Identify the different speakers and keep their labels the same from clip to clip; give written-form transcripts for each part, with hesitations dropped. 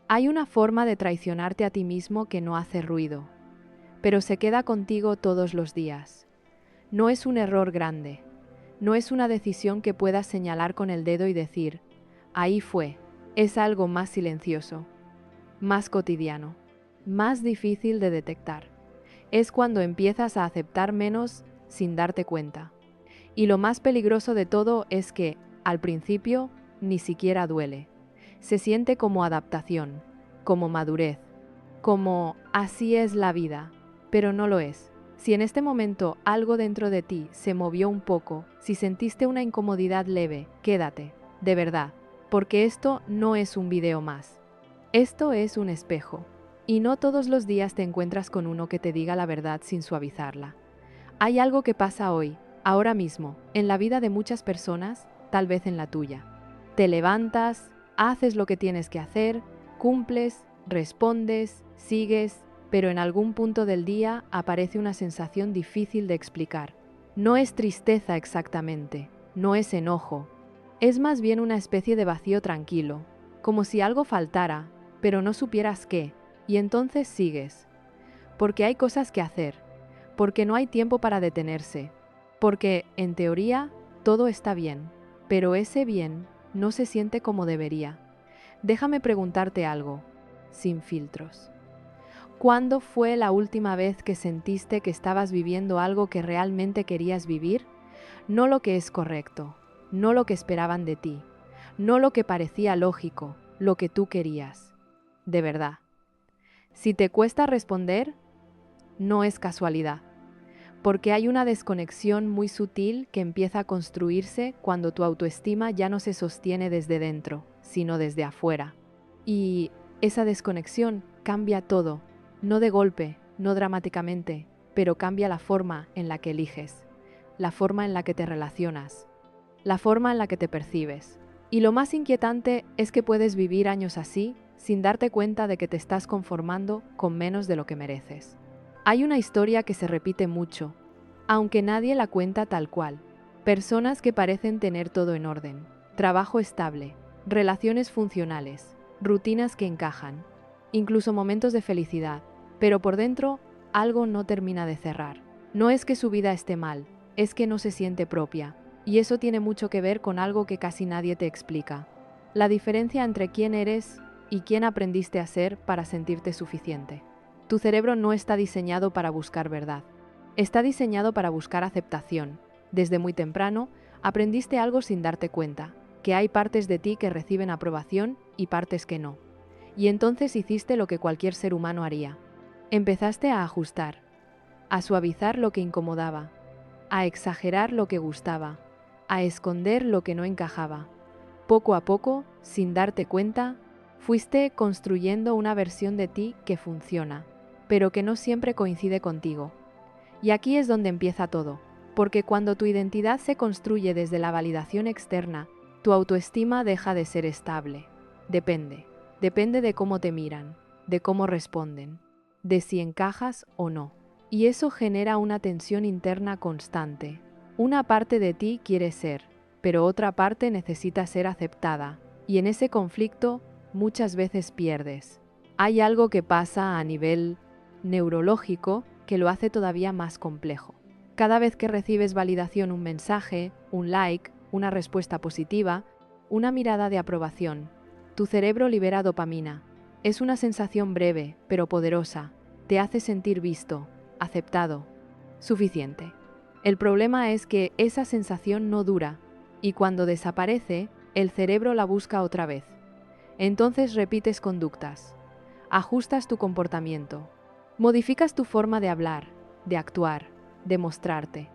Speaker 1: Hay una forma de traicionarte a ti mismo que no hace ruido, pero se queda contigo todos los días. No es un error grande, no es una decisión que puedas señalar con el dedo y decir, ahí fue. Es algo más silencioso, más cotidiano, más difícil de detectar. Es cuando empiezas a aceptar menos sin darte cuenta. Y lo más peligroso de todo es que, al principio, ni siquiera duele. Se siente como adaptación, como madurez, como así es la vida, pero no lo es. Si en este momento algo dentro de ti se movió un poco, si sentiste una incomodidad leve, quédate, de verdad, porque esto no es un video más. Esto es un espejo. Y no todos los días te encuentras con uno que te diga la verdad sin suavizarla. Hay algo que pasa hoy, ahora mismo, en la vida de muchas personas, tal vez en la tuya. Te levantas, haces lo que tienes que hacer, cumples, respondes, sigues, pero en algún punto del día aparece una sensación difícil de explicar. No es tristeza exactamente, no es enojo, es más bien una especie de vacío tranquilo, como si algo faltara, pero no supieras qué, y entonces sigues. Porque hay cosas que hacer, porque no hay tiempo para detenerse, porque, en teoría, todo está bien, pero ese bien no se siente como debería. Déjame preguntarte algo, sin filtros. ¿Cuándo fue la última vez que sentiste que estabas viviendo algo que realmente querías vivir? No lo que es correcto, no lo que esperaban de ti, no lo que parecía lógico, lo que tú querías. De verdad. Si te cuesta responder, no es casualidad, porque hay una desconexión muy sutil que empieza a construirse cuando tu autoestima ya no se sostiene desde dentro, sino desde afuera. Y esa desconexión cambia todo, no de golpe, no dramáticamente, pero cambia la forma en la que eliges, la forma en la que te relacionas, la forma en la que te percibes. Y lo más inquietante es que puedes vivir años así sin darte cuenta de que te estás conformando con menos de lo que mereces. Hay una historia que se repite mucho, aunque nadie la cuenta tal cual. Personas que parecen tener todo en orden, trabajo estable, relaciones funcionales, rutinas que encajan, incluso momentos de felicidad, pero por dentro algo no termina de cerrar. No es que su vida esté mal, es que no se siente propia, y eso tiene mucho que ver con algo que casi nadie te explica. La diferencia entre quién eres y quién aprendiste a ser para sentirte suficiente. Tu cerebro no está diseñado para buscar verdad. Está diseñado para buscar aceptación. Desde muy temprano, aprendiste algo sin darte cuenta, que hay partes de ti que reciben aprobación y partes que no. Y entonces hiciste lo que cualquier ser humano haría. Empezaste a ajustar, a suavizar lo que incomodaba, a exagerar lo que gustaba, a esconder lo que no encajaba. Poco a poco, sin darte cuenta, fuiste construyendo una versión de ti que funciona, pero que no siempre coincide contigo. Y aquí es donde empieza todo, porque cuando tu identidad se construye desde la validación externa, tu autoestima deja de ser estable. Depende de cómo te miran, de cómo responden, de si encajas o no. Y eso genera una tensión interna constante. Una parte de ti quiere ser, pero otra parte necesita ser aceptada, y en ese conflicto muchas veces pierdes. Hay algo que pasa a nivel neurológico que lo hace todavía más complejo. Cada vez que recibes validación, un mensaje, un like, una respuesta positiva, una mirada de aprobación, tu cerebro libera dopamina. Es una sensación breve, pero poderosa. Te hace sentir visto, aceptado, suficiente. El problema es que esa sensación no dura, y cuando desaparece, el cerebro la busca otra vez. Entonces repites conductas, ajustas tu comportamiento, modificas tu forma de hablar, de actuar, de mostrarte.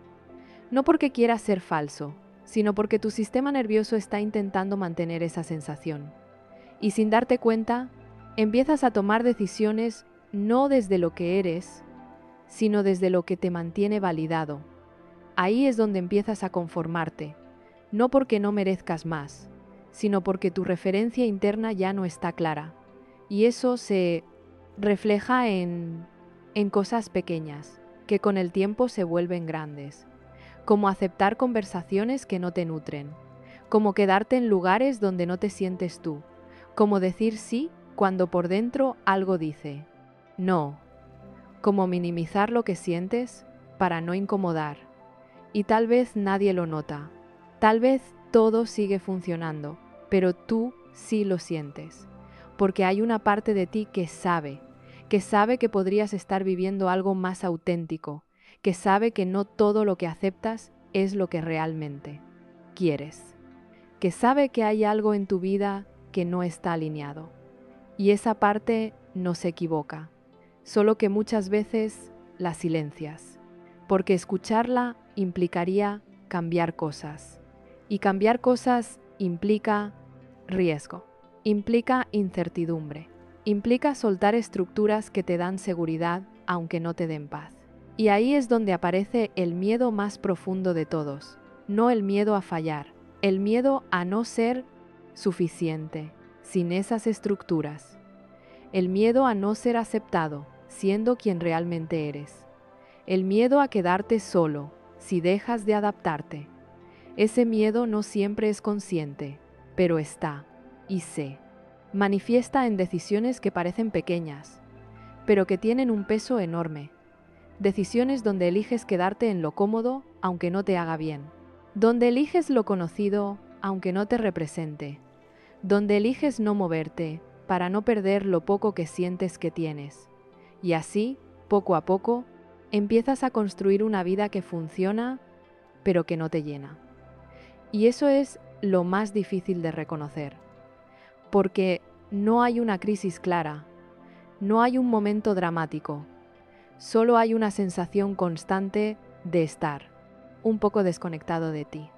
Speaker 1: No porque quieras ser falso, sino porque tu sistema nervioso está intentando mantener esa sensación. Y sin darte cuenta, empiezas a tomar decisiones no desde lo que eres, sino desde lo que te mantiene validado. Ahí es donde empiezas a conformarte, no porque no merezcas más, sino porque tu referencia interna ya no está clara. Y eso se refleja en cosas pequeñas, que con el tiempo se vuelven grandes, como aceptar conversaciones que no te nutren, como quedarte en lugares donde no te sientes tú, como decir sí cuando por dentro algo dice, no, como minimizar lo que sientes para no incomodar. Y tal vez nadie lo nota, tal vez todo sigue funcionando, pero tú sí lo sientes, porque hay una parte de ti que sabe que podrías estar viviendo algo más auténtico, que sabe que no todo lo que aceptas es lo que realmente quieres, que sabe que hay algo en tu vida que no está alineado. Y esa parte no se equivoca, solo que muchas veces la silencias, porque escucharla implicaría cambiar cosas. Y cambiar cosas implica riesgo, implica incertidumbre, implica soltar estructuras que te dan seguridad aunque no te den paz. Y ahí es donde aparece el miedo más profundo de todos, no el miedo a fallar, el miedo a no ser suficiente sin esas estructuras, el miedo a no ser aceptado siendo quien realmente eres, el miedo a quedarte solo si dejas de adaptarte. Ese miedo no siempre es consciente, pero está, y se manifiesta en decisiones que parecen pequeñas, pero que tienen un peso enorme. Decisiones donde eliges quedarte en lo cómodo aunque no te haga bien, donde eliges lo conocido aunque no te represente, donde eliges no moverte para no perder lo poco que sientes que tienes. Y así, poco a poco, empiezas a construir una vida que funciona, pero que no te llena. Y eso es lo más difícil de reconocer, porque no hay una crisis clara, no hay un momento dramático, solo hay una sensación constante de estar un poco desconectado de ti,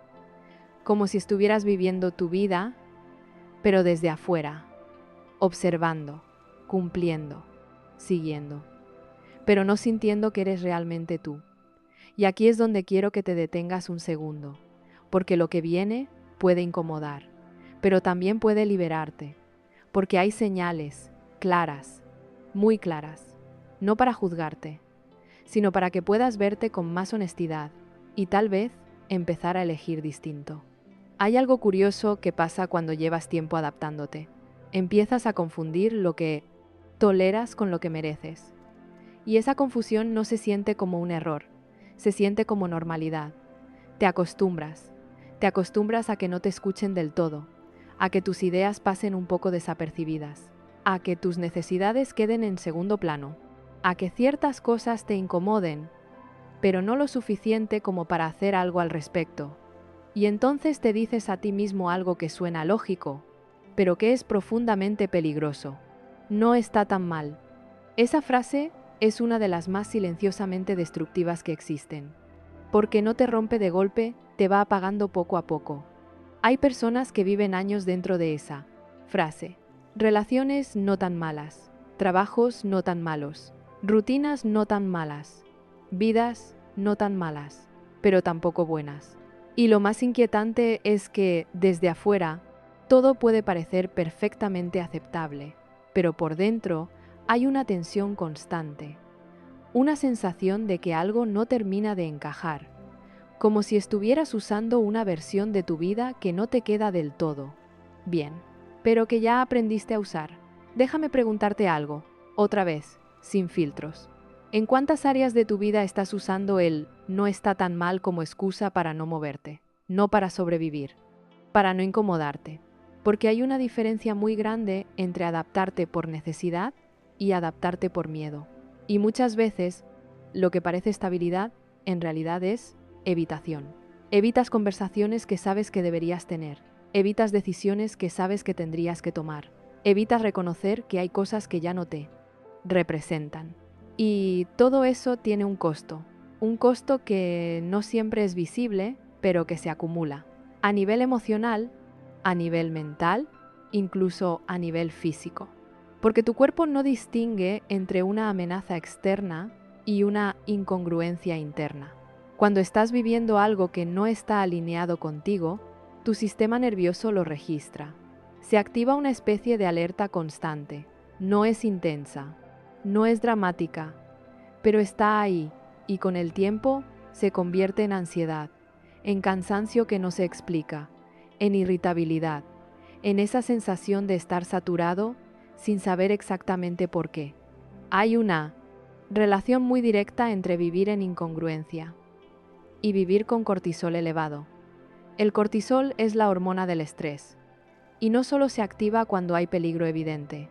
Speaker 1: como si estuvieras viviendo tu vida, pero desde afuera, observando, cumpliendo, siguiendo, pero no sintiendo que eres realmente tú. Y aquí es donde quiero que te detengas un segundo, porque lo que viene puede incomodar, pero también puede liberarte, porque hay señales claras, muy claras, no para juzgarte, sino para que puedas verte con más honestidad y tal vez empezar a elegir distinto. Hay algo curioso que pasa cuando llevas tiempo adaptándote. Empiezas a confundir lo que toleras con lo que mereces. Y esa confusión no se siente como un error, se siente como normalidad. Te acostumbras a que no te escuchen del todo, a que tus ideas pasen un poco desapercibidas, a que tus necesidades queden en segundo plano, a que ciertas cosas te incomoden, pero no lo suficiente como para hacer algo al respecto. Y entonces te dices a ti mismo algo que suena lógico, pero que es profundamente peligroso. No está tan mal. Esa frase es una de las más silenciosamente destructivas que existen, porque no te rompe de golpe, te va apagando poco a poco. Hay personas que viven años dentro de esa frase. Relaciones no tan malas, trabajos no tan malos, rutinas no tan malas, vidas no tan malas, pero tampoco buenas. Y lo más inquietante es que, desde afuera, todo puede parecer perfectamente aceptable, pero por dentro hay una tensión constante, una sensación de que algo no termina de encajar, como si estuvieras usando una versión de tu vida que no te queda del todo bien, pero que ya aprendiste a usar. Déjame preguntarte algo, otra vez, sin filtros. ¿En cuántas áreas de tu vida estás usando el no está tan mal como excusa para no moverte, no para sobrevivir, para no incomodarte? Porque hay una diferencia muy grande entre adaptarte por necesidad y adaptarte por miedo. Y muchas veces, lo que parece estabilidad, en realidad es evitación. Evitas conversaciones que sabes que deberías tener. Evitas decisiones que sabes que tendrías que tomar. Evitas reconocer que hay cosas que ya no te representan. Y todo eso tiene un costo que no siempre es visible, pero que se acumula. A nivel emocional, a nivel mental, incluso a nivel físico. Porque tu cuerpo no distingue entre una amenaza externa y una incongruencia interna. Cuando estás viviendo algo que no está alineado contigo, tu sistema nervioso lo registra. Se activa una especie de alerta constante. No es intensa, no es dramática, pero está ahí y con el tiempo se convierte en ansiedad, en cansancio que no se explica, en irritabilidad, en esa sensación de estar saturado, sin saber exactamente por qué. Hay una relación muy directa entre vivir en incongruencia y vivir con cortisol elevado. El cortisol es la hormona del estrés, y no solo se activa cuando hay peligro evidente,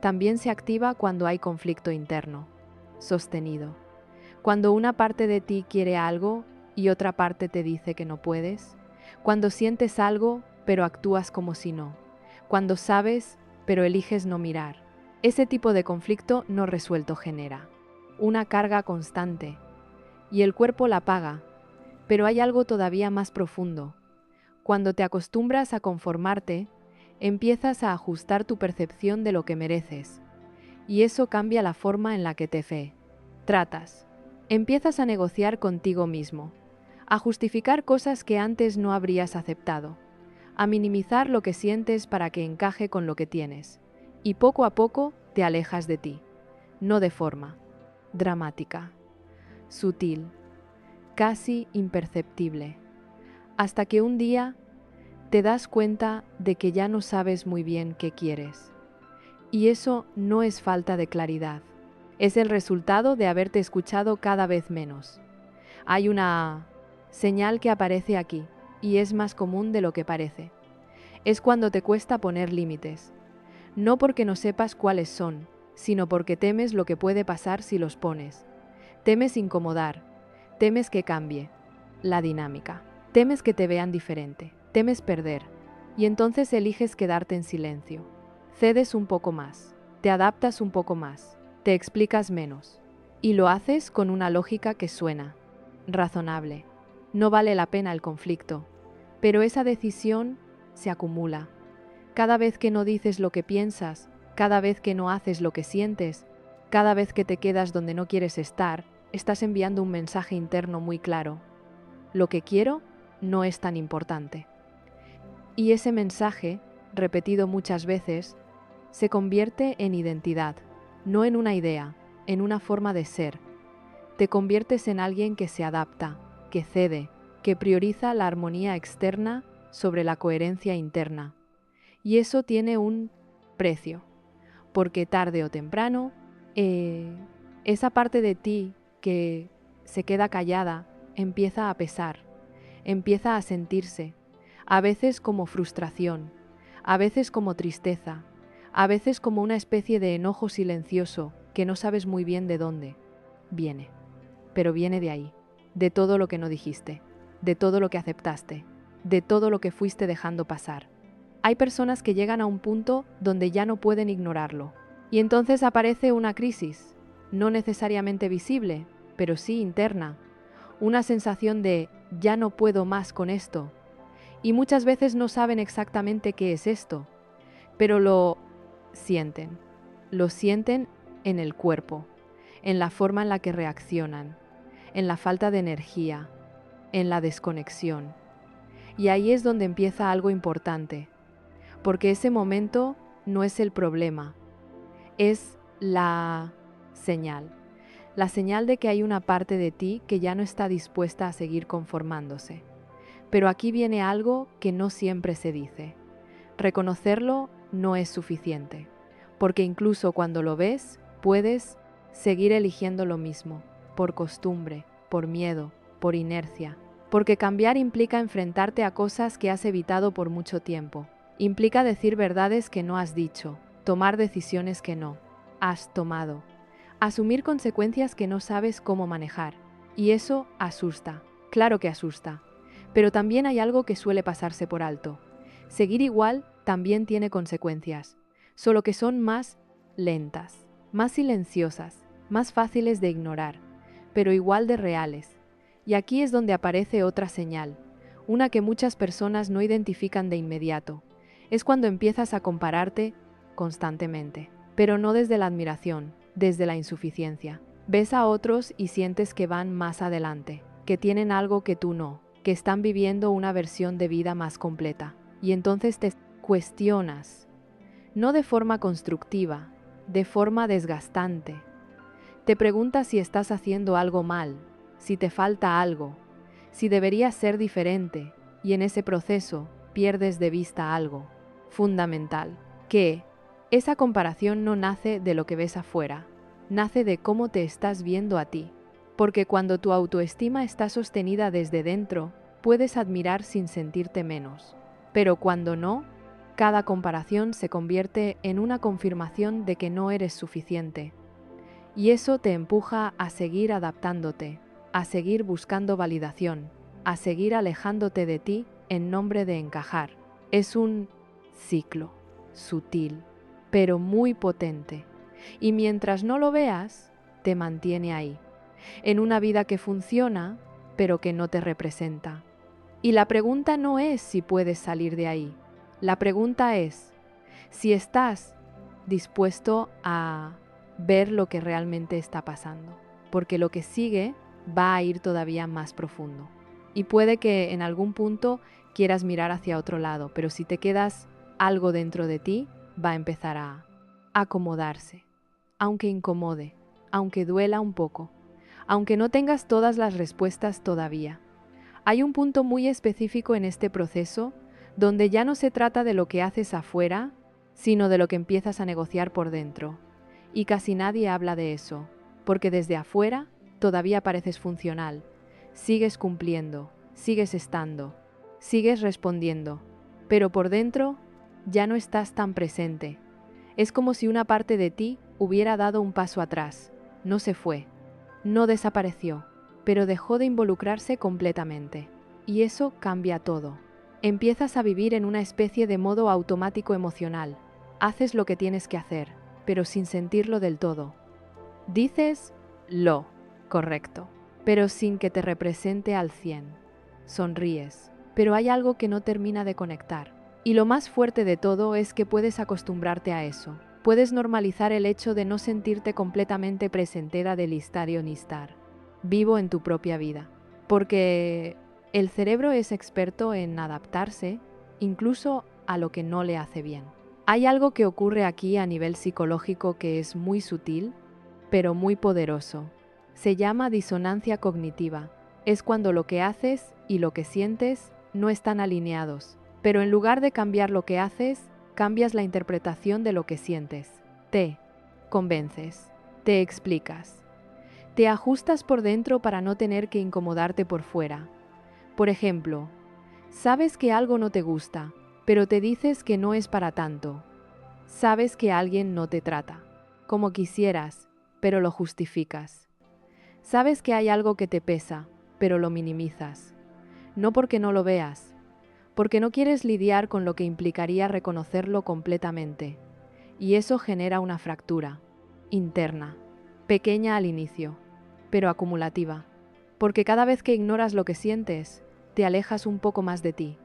Speaker 1: también se activa cuando hay conflicto interno, sostenido. Cuando una parte de ti quiere algo y otra parte te dice que no puedes. Cuando sientes algo, pero actúas como si no. Cuando sabes, pero eliges no mirar. Ese tipo de conflicto no resuelto genera una carga constante, y el cuerpo la paga, pero hay algo todavía más profundo. Cuando te acostumbras a conformarte, empiezas a ajustar tu percepción de lo que mereces, y eso cambia la forma en la que te tratas. Empiezas a negociar contigo mismo, a justificar cosas que antes no habrías aceptado, a minimizar lo que sientes para que encaje con lo que tienes, y poco a poco te alejas de ti, no de forma dramática, sutil, casi imperceptible, hasta que un día te das cuenta de que ya no sabes muy bien qué quieres. Y eso no es falta de claridad, es el resultado de haberte escuchado cada vez menos. Hay una señal que aparece aquí, y es más común de lo que parece. Es cuando te cuesta poner límites, no porque no sepas cuáles son, sino porque temes lo que puede pasar si los pones. Temes incomodar, temes que cambie la dinámica, temes que te vean diferente, temes perder, y entonces eliges quedarte en silencio. Cedes un poco más, te adaptas un poco más, te explicas menos, y lo haces con una lógica que suena razonable. No vale la pena el conflicto, pero esa decisión se acumula. Cada vez que no dices lo que piensas, cada vez que no haces lo que sientes, cada vez que te quedas donde no quieres estar, estás enviando un mensaje interno muy claro. Lo que quiero no es tan importante. Y ese mensaje, repetido muchas veces, se convierte en identidad, no en una idea, en una forma de ser. Te conviertes en alguien que se adapta, que cede, que prioriza la armonía externa sobre la coherencia interna. Y eso tiene un precio, porque tarde o temprano, esa parte de ti que se queda callada empieza a pesar, empieza a sentirse, a veces como frustración, a veces como tristeza, a veces como una especie de enojo silencioso que no sabes muy bien de dónde viene, pero viene de ahí, de todo lo que no dijiste, de todo lo que aceptaste, de todo lo que fuiste dejando pasar. Hay personas que llegan a un punto donde ya no pueden ignorarlo, y entonces aparece una crisis, no necesariamente visible, pero sí interna, una sensación de ya no puedo más con esto, y muchas veces no saben exactamente qué es esto, pero sienten, lo sienten en el cuerpo, en la forma en la que reaccionan, en la falta de energía, en la desconexión. Y ahí es donde empieza algo importante, porque ese momento no es el problema, es la señal de que hay una parte de ti que ya no está dispuesta a seguir conformándose. Pero aquí viene algo que no siempre se dice. Reconocerlo no es suficiente, porque incluso cuando lo ves, puedes seguir eligiendo lo mismo, por costumbre, por miedo, por inercia, porque cambiar implica enfrentarte a cosas que has evitado por mucho tiempo. Implica decir verdades que no has dicho, tomar decisiones que no has tomado, asumir consecuencias que no sabes cómo manejar. Y eso asusta, claro que asusta. Pero también hay algo que suele pasarse por alto. Seguir igual también tiene consecuencias, solo que son más lentas, más silenciosas, más fáciles de ignorar, pero igual de reales. Y aquí es donde aparece otra señal, una que muchas personas no identifican de inmediato. Es cuando empiezas a compararte constantemente, pero no desde la admiración, desde la insuficiencia. Ves a otros y sientes que van más adelante, que tienen algo que tú no, que están viviendo una versión de vida más completa. Y entonces te cuestionas, no de forma constructiva, de forma desgastante. Te preguntas si estás haciendo algo mal, si te falta algo, si deberías ser diferente, y en ese proceso pierdes de vista algo fundamental, que Esa comparación no nace de lo que ves afuera, nace de cómo te estás viendo a ti. Porque cuando tu autoestima está sostenida desde dentro, puedes admirar sin sentirte menos. Pero cuando no, cada comparación se convierte en una confirmación de que no eres suficiente. Y eso te empuja a seguir adaptándote, a seguir buscando validación, a seguir alejándote de ti en nombre de encajar. Es un ciclo, sutil, pero muy potente. Y mientras no lo veas, te mantiene ahí, en una vida que funciona, pero que no te representa. Y la pregunta no es si puedes salir de ahí. La pregunta es si estás dispuesto a ver lo que realmente está pasando, porque lo que sigue va a ir todavía más profundo. Y puede que en algún punto quieras mirar hacia otro lado, pero si te quedas algo dentro de ti, va a empezar a acomodarse, aunque incomode, aunque duela un poco, aunque no tengas todas las respuestas todavía. Hay un punto muy específico en este proceso donde ya no se trata de lo que haces afuera, sino de lo que empiezas a negociar por dentro. Y casi nadie habla de eso, porque desde afuera todavía pareces funcional, sigues cumpliendo, sigues estando, sigues respondiendo, pero por dentro ya no estás tan presente. Es como si una parte de ti hubiera dado un paso atrás, no se fue, no desapareció, pero dejó de involucrarse completamente. Y eso cambia todo. Empiezas a vivir en una especie de modo automático emocional. Haces lo que tienes que hacer, pero sin sentirlo del todo. Dices lo correcto, pero sin que te represente al 100. Sonríes, pero hay algo que no termina de conectar. Y lo más fuerte de todo es que puedes acostumbrarte a eso. Puedes normalizar el hecho de no sentirte completamente presentera del estar y estar vivo en tu propia vida. Porque el cerebro es experto en adaptarse incluso a lo que no le hace bien. Hay algo que ocurre aquí a nivel psicológico que es muy sutil, pero muy poderoso. Se llama disonancia cognitiva. Es cuando lo que haces y lo que sientes no están alineados, pero en lugar de cambiar lo que haces, cambias la interpretación de lo que sientes. Te convences, te explicas, te ajustas por dentro para no tener que incomodarte por fuera. Por ejemplo, sabes que algo no te gusta, pero te dices que no es para tanto. Sabes que alguien no te trata como quisieras, pero lo justificas. Sabes que hay algo que te pesa, pero lo minimizas. No porque no lo veas, porque no quieres lidiar con lo que implicaría reconocerlo completamente. Y eso genera una fractura interna, pequeña al inicio, pero acumulativa. Porque cada vez que ignoras lo que sientes, te alejas un poco más de ti.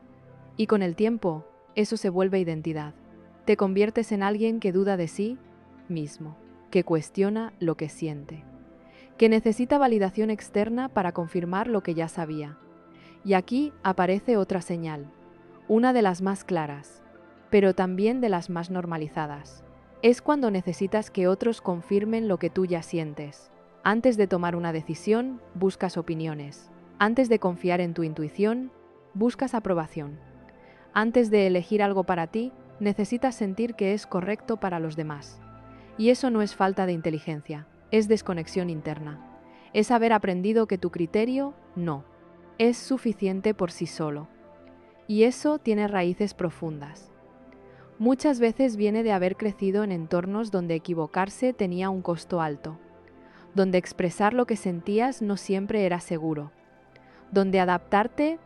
Speaker 1: Y con el tiempo, eso se vuelve identidad. Te conviertes en alguien que duda de sí mismo, que cuestiona lo que siente, que necesita validación externa para confirmar lo que ya sabía. Y aquí aparece otra señal, una de las más claras, pero también de las más normalizadas. Es cuando necesitas que otros confirmen lo que tú ya sientes. Antes de tomar una decisión, buscas opiniones. Antes de confiar en tu intuición, buscas aprobación. Antes de elegir algo para ti, necesitas sentir que es correcto para los demás. Y eso no es falta de inteligencia, es desconexión interna. Es haber aprendido que tu criterio no es suficiente por sí solo. Y eso tiene raíces profundas. Muchas veces viene de haber crecido en entornos donde equivocarse tenía un costo alto, donde expresar lo que sentías no siempre era seguro, donde adaptarte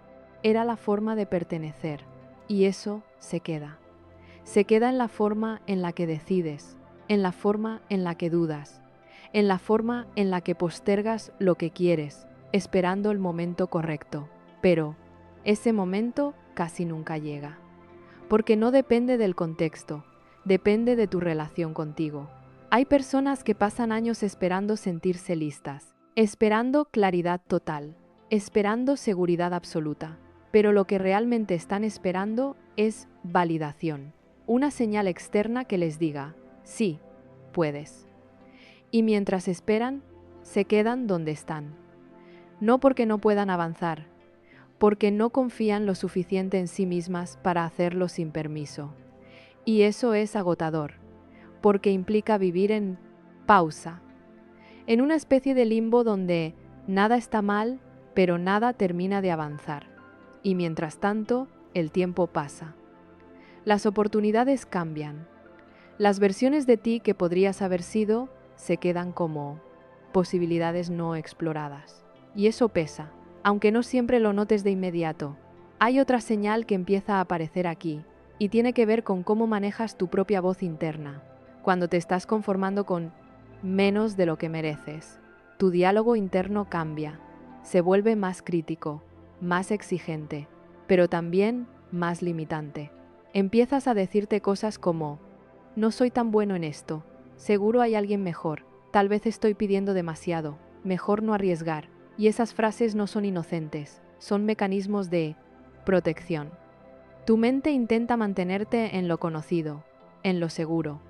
Speaker 1: era la forma de pertenecer, y eso se queda. Se queda en la forma en la que decides, en la forma en la que dudas, en la forma en la que postergas lo que quieres, esperando el momento correcto. Pero ese momento casi nunca llega, porque no depende del contexto, depende de tu relación contigo. Hay personas que pasan años esperando sentirse listas, esperando claridad total, esperando seguridad absoluta, pero lo que realmente están esperando es validación, una señal externa que les diga, sí, puedes. Y mientras esperan, se quedan donde están. No porque no puedan avanzar, porque no confían lo suficiente en sí mismas para hacerlo sin permiso. Y eso es agotador. porque implica vivir en pausa, en una especie de limbo donde nada está mal, pero nada termina de avanzar. Y mientras tanto, el tiempo pasa. Las oportunidades cambian. Las versiones de ti que podrías haber sido se quedan como posibilidades no exploradas. Y eso pesa, aunque no siempre lo notes de inmediato. Hay otra señal que empieza a aparecer aquí, y tiene que ver con cómo manejas tu propia voz interna. Cuando te estás conformando con menos de lo que mereces, tu diálogo interno cambia, se vuelve más crítico, más exigente, pero también más limitante. Empiezas a decirte cosas como: no soy tan bueno en esto, seguro hay alguien mejor, tal vez estoy pidiendo demasiado, mejor no arriesgar. Y esas frases no son inocentes, son mecanismos de protección. Tu mente intenta mantenerte en lo conocido, en lo seguro,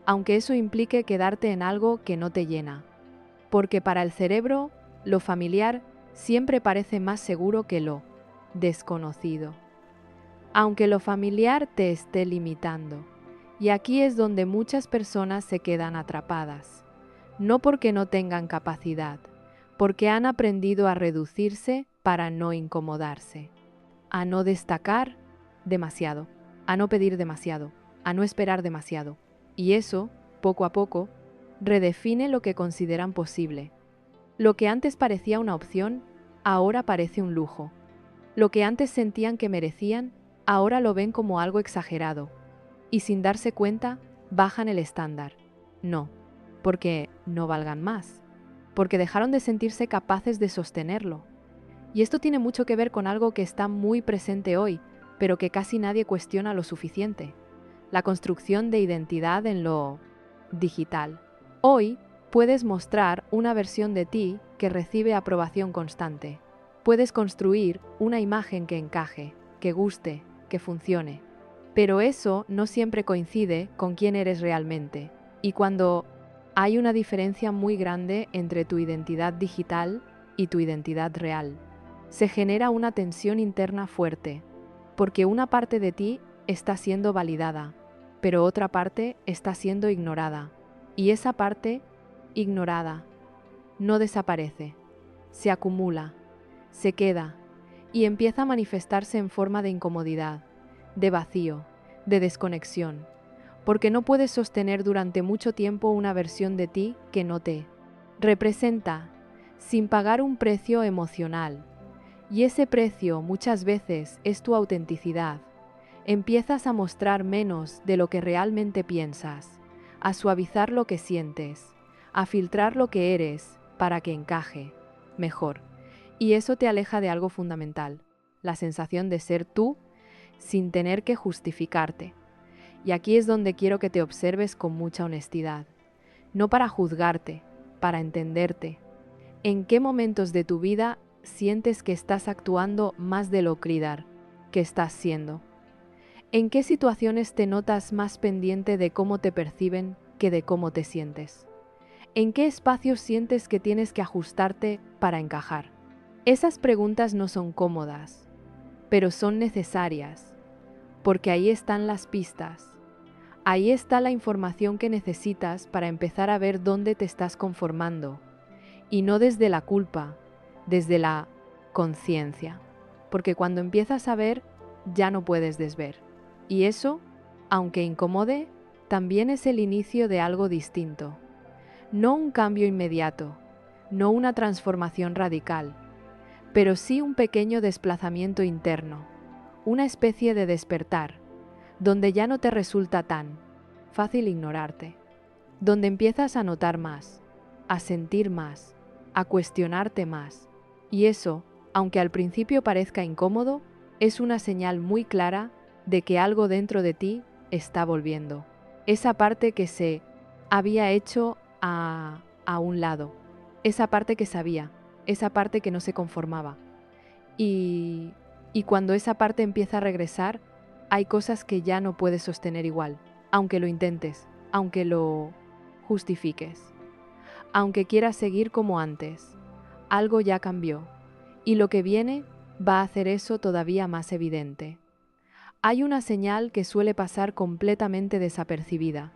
Speaker 1: aunque eso implique quedarte en algo que no te llena. Porque para el cerebro, lo familiar siempre parece más seguro que lo desconocido, aunque lo familiar te esté limitando. Y aquí es donde muchas personas se quedan atrapadas, no porque no tengan capacidad, porque han aprendido a reducirse para no incomodarse, a no destacar demasiado, a no pedir demasiado, a no esperar demasiado. Y eso, poco a poco, redefine lo que consideran posible. Lo que antes parecía una opción, ahora parece un lujo. Lo que antes sentían que merecían, ahora lo ven como algo exagerado. Y sin darse cuenta, bajan el estándar. No, porque no valgan más, porque dejaron de sentirse capaces de sostenerlo. Y esto tiene mucho que ver con algo que está muy presente hoy, pero que casi nadie cuestiona lo suficiente: la construcción de identidad en lo digital. Hoy puedes mostrar una versión de ti que recibe aprobación constante. Puedes construir una imagen que encaje, que guste, que funcione. Pero eso no siempre coincide con quién eres realmente. Y cuando hay una diferencia muy grande entre tu identidad digital y tu identidad real, se genera una tensión interna fuerte, porque una parte de ti está siendo validada, pero otra parte está siendo ignorada. Y esa parte ignorada no desaparece, se acumula, se queda y empieza a manifestarse en forma de incomodidad, de vacío, de desconexión, porque no puedes sostener durante mucho tiempo una versión de ti que no te representa, sin pagar un precio emocional. Y ese precio muchas veces es tu autenticidad. Empiezas a mostrar menos de lo que realmente piensas, a suavizar lo que sientes, a filtrar lo que eres para que encaje mejor. Y eso te aleja de algo fundamental, la sensación de ser tú sin tener que justificarte. Y aquí es donde quiero que te observes con mucha honestidad, no para juzgarte, para entenderte. ¿En qué momentos de tu vida sientes que estás actuando más de lo que estás siendo? ¿En qué situaciones te notas más pendiente de cómo te perciben que de cómo te sientes? ¿En qué espacios sientes que tienes que ajustarte para encajar? Esas preguntas no son cómodas, pero son necesarias, porque ahí están las pistas. Ahí está la información que necesitas para empezar a ver dónde te estás conformando, y no desde la culpa, desde la conciencia, porque cuando empiezas a ver, ya no puedes desver. Y eso, aunque incomode, también es el inicio de algo distinto. No un cambio inmediato, no una transformación radical, pero sí un pequeño desplazamiento interno, una especie de despertar, donde ya no te resulta tan fácil ignorarte, donde empiezas a notar más, a sentir más, a cuestionarte más. Y eso, aunque al principio parezca incómodo, es una señal muy clara de que algo dentro de ti está volviendo. Esa parte que se había hecho a un lado, esa parte que sabía, esa parte que no se conformaba. Y cuando esa parte empieza a regresar, hay cosas que ya no puedes sostener igual, aunque lo intentes, aunque lo justifiques, aunque quieras seguir como antes. Algo ya cambió, y lo que viene va a hacer eso todavía más evidente. Hay una señal que suele pasar completamente desapercibida,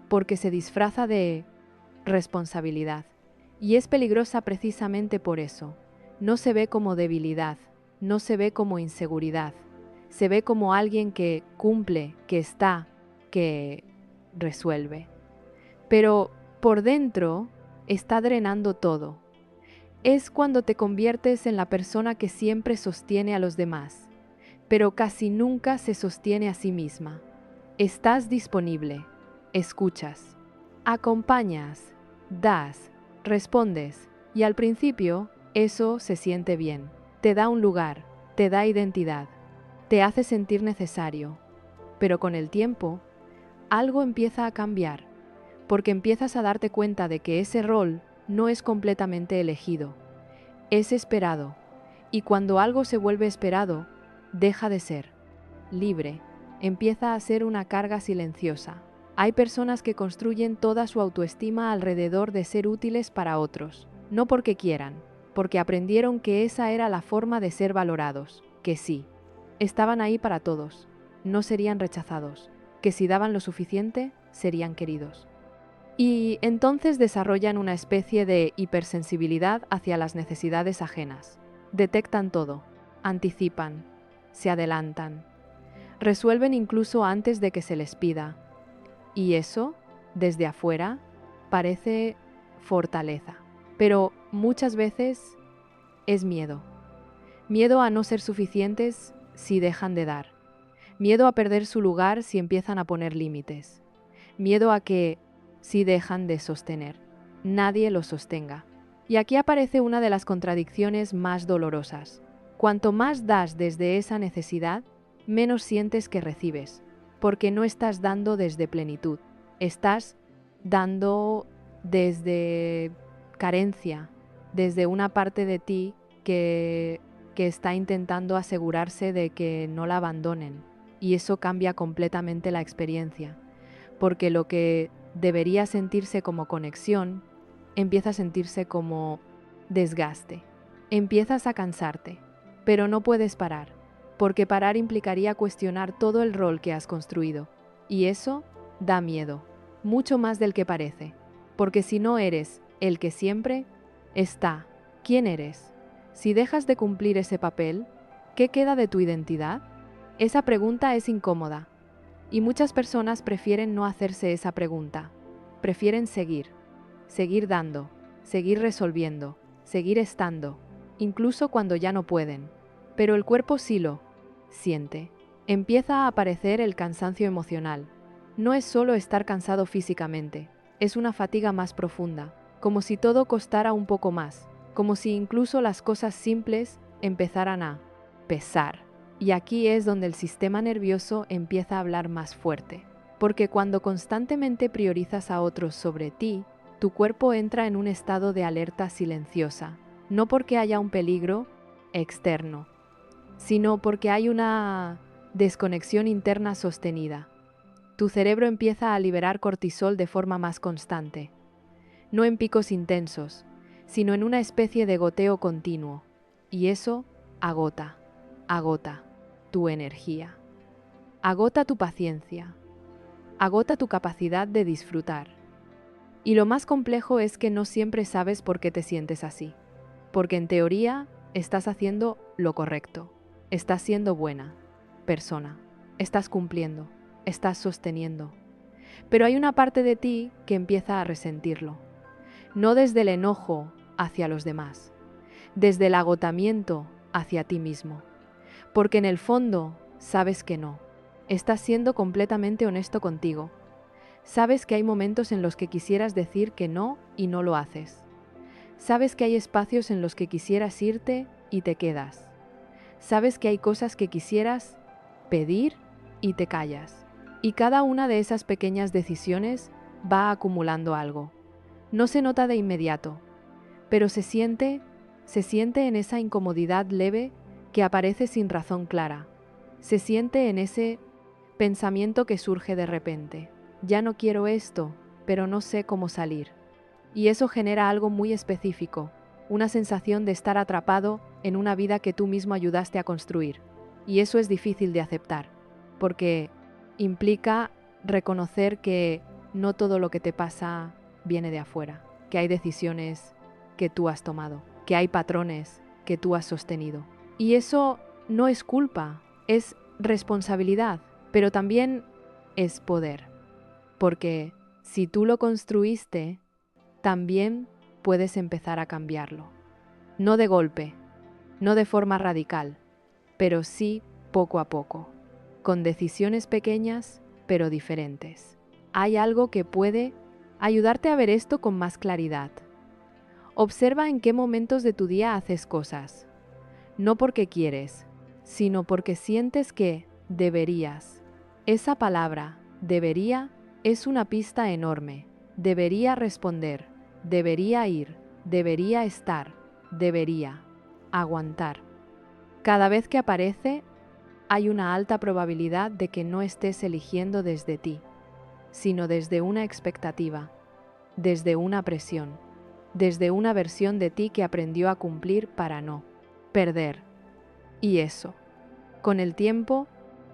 Speaker 1: porque se disfraza de responsabilidad. Y es peligrosa precisamente por eso. No se ve como debilidad, no se ve como inseguridad, se ve como alguien que cumple, que está, que resuelve. Pero por dentro está drenando todo. Es cuando te conviertes en la persona que siempre sostiene a los demás, pero casi nunca se sostiene a sí misma. Estás disponible, escuchas, acompañas, das, respondes, y al principio eso se siente bien. Te da un lugar, te da identidad, te hace sentir necesario. Pero con el tiempo, algo empieza a cambiar, porque empiezas a darte cuenta de que ese rol no es completamente elegido, es esperado, y cuando algo se vuelve esperado, deja de ser libre, empieza a ser una carga silenciosa. Hay personas que construyen toda su autoestima alrededor de ser útiles para otros, no porque quieran, porque aprendieron que esa era la forma de ser valorados, que sí, estaban ahí para todos, no serían rechazados, que si daban lo suficiente, serían queridos. Y entonces desarrollan una especie de hipersensibilidad hacia las necesidades ajenas. Detectan todo, anticipan, se adelantan, resuelven incluso antes de que se les pida. Y eso, desde afuera, parece fortaleza. Pero muchas veces es miedo. Miedo a no ser suficientes si dejan de dar. Miedo a perder su lugar si empiezan a poner límites. Miedo a que, si dejan de sostener, nadie los sostenga. Y aquí aparece una de las contradicciones más dolorosas. Cuanto más das desde esa necesidad, menos sientes que recibes, porque no estás dando desde plenitud, estás dando desde carencia, desde una parte de ti que está intentando asegurarse de que no la abandonen, y eso cambia completamente la experiencia, porque lo que debería sentirse como conexión, empieza a sentirse como desgaste. Empiezas a cansarte, pero no puedes parar, porque parar implicaría cuestionar todo el rol que has construido, y eso da miedo, mucho más del que parece, porque si no eres el que siempre está, ¿quién eres? Si dejas de cumplir ese papel, ¿qué queda de tu identidad? Esa pregunta es incómoda, y muchas personas prefieren no hacerse esa pregunta. Prefieren seguir dando, seguir resolviendo, seguir estando, incluso cuando ya no pueden. Pero el cuerpo sí lo siente. Empieza a aparecer el cansancio emocional. No es solo estar cansado físicamente, es una fatiga más profunda, como si todo costara un poco más, como si incluso las cosas simples empezaran a pesar. Y aquí es donde el sistema nervioso empieza a hablar más fuerte, porque cuando constantemente priorizas a otros sobre ti, tu cuerpo entra en un estado de alerta silenciosa, no porque haya un peligro externo, sino porque hay una desconexión interna sostenida. Tu cerebro empieza a liberar cortisol de forma más constante, no en picos intensos, sino en una especie de goteo continuo, y eso agota tu energía, agota tu paciencia, agota tu capacidad de disfrutar. Y lo más complejo es que no siempre sabes por qué te sientes así, porque en teoría estás haciendo lo correcto, estás siendo buena persona, estás cumpliendo, estás sosteniendo. Pero hay una parte de ti que empieza a resentirlo, no desde el enojo hacia los demás, desde el agotamiento hacia ti mismo, porque en el fondo sabes que no, estás siendo completamente honesto contigo. Sabes que hay momentos en los que quisieras decir que no y no lo haces. Sabes que hay espacios en los que quisieras irte y te quedas. Sabes que hay cosas que quisieras pedir y te callas. Y cada una de esas pequeñas decisiones va acumulando algo. No se nota de inmediato, pero se siente en esa incomodidad leve que aparece sin razón clara. Se siente en ese pensamiento que surge de repente. Ya no quiero esto, pero no sé cómo salir. Y eso genera algo muy específico, una sensación de estar atrapado en una vida que tú mismo ayudaste a construir. Y eso es difícil de aceptar, porque implica reconocer que no todo lo que te pasa viene de afuera, que hay decisiones que tú has tomado, que hay patrones que tú has sostenido. Y eso no es culpa, es responsabilidad, pero también es poder, porque si tú lo construiste, también puedes empezar a cambiarlo. No de golpe, no de forma radical, pero sí poco a poco, con decisiones pequeñas pero diferentes. Hay algo que puede ayudarte a ver esto con más claridad. Observa en qué momentos de tu día haces cosas, no porque quieres, sino porque sientes que deberías. Esa palabra, debería, es una pista enorme. Debería responder, debería ir, debería estar, debería aguantar. Cada vez que aparece, hay una alta probabilidad de que no estés eligiendo desde ti, sino desde una expectativa, desde una presión, desde una versión de ti que aprendió a cumplir para no perder. Y eso, con el tiempo,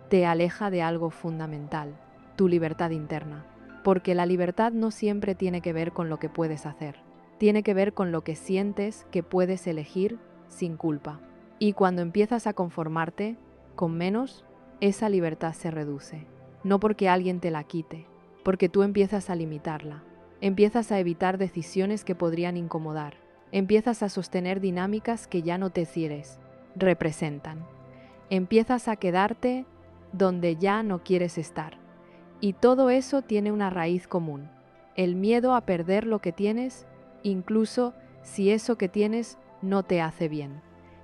Speaker 1: te aleja de algo fundamental, tu libertad interna. Porque la libertad no siempre tiene que ver con lo que puedes hacer. Tiene que ver con lo que sientes que puedes elegir sin culpa. Y cuando empiezas a conformarte con menos, esa libertad se reduce. No porque alguien te la quite, porque tú empiezas a limitarla. Empiezas a evitar decisiones que podrían incomodar. Empiezas a sostener dinámicas que ya no te representan. Empiezas a quedarte donde ya no quieres estar. Y todo eso tiene una raíz común: el miedo a perder lo que tienes, incluso si eso que tienes no te hace bien.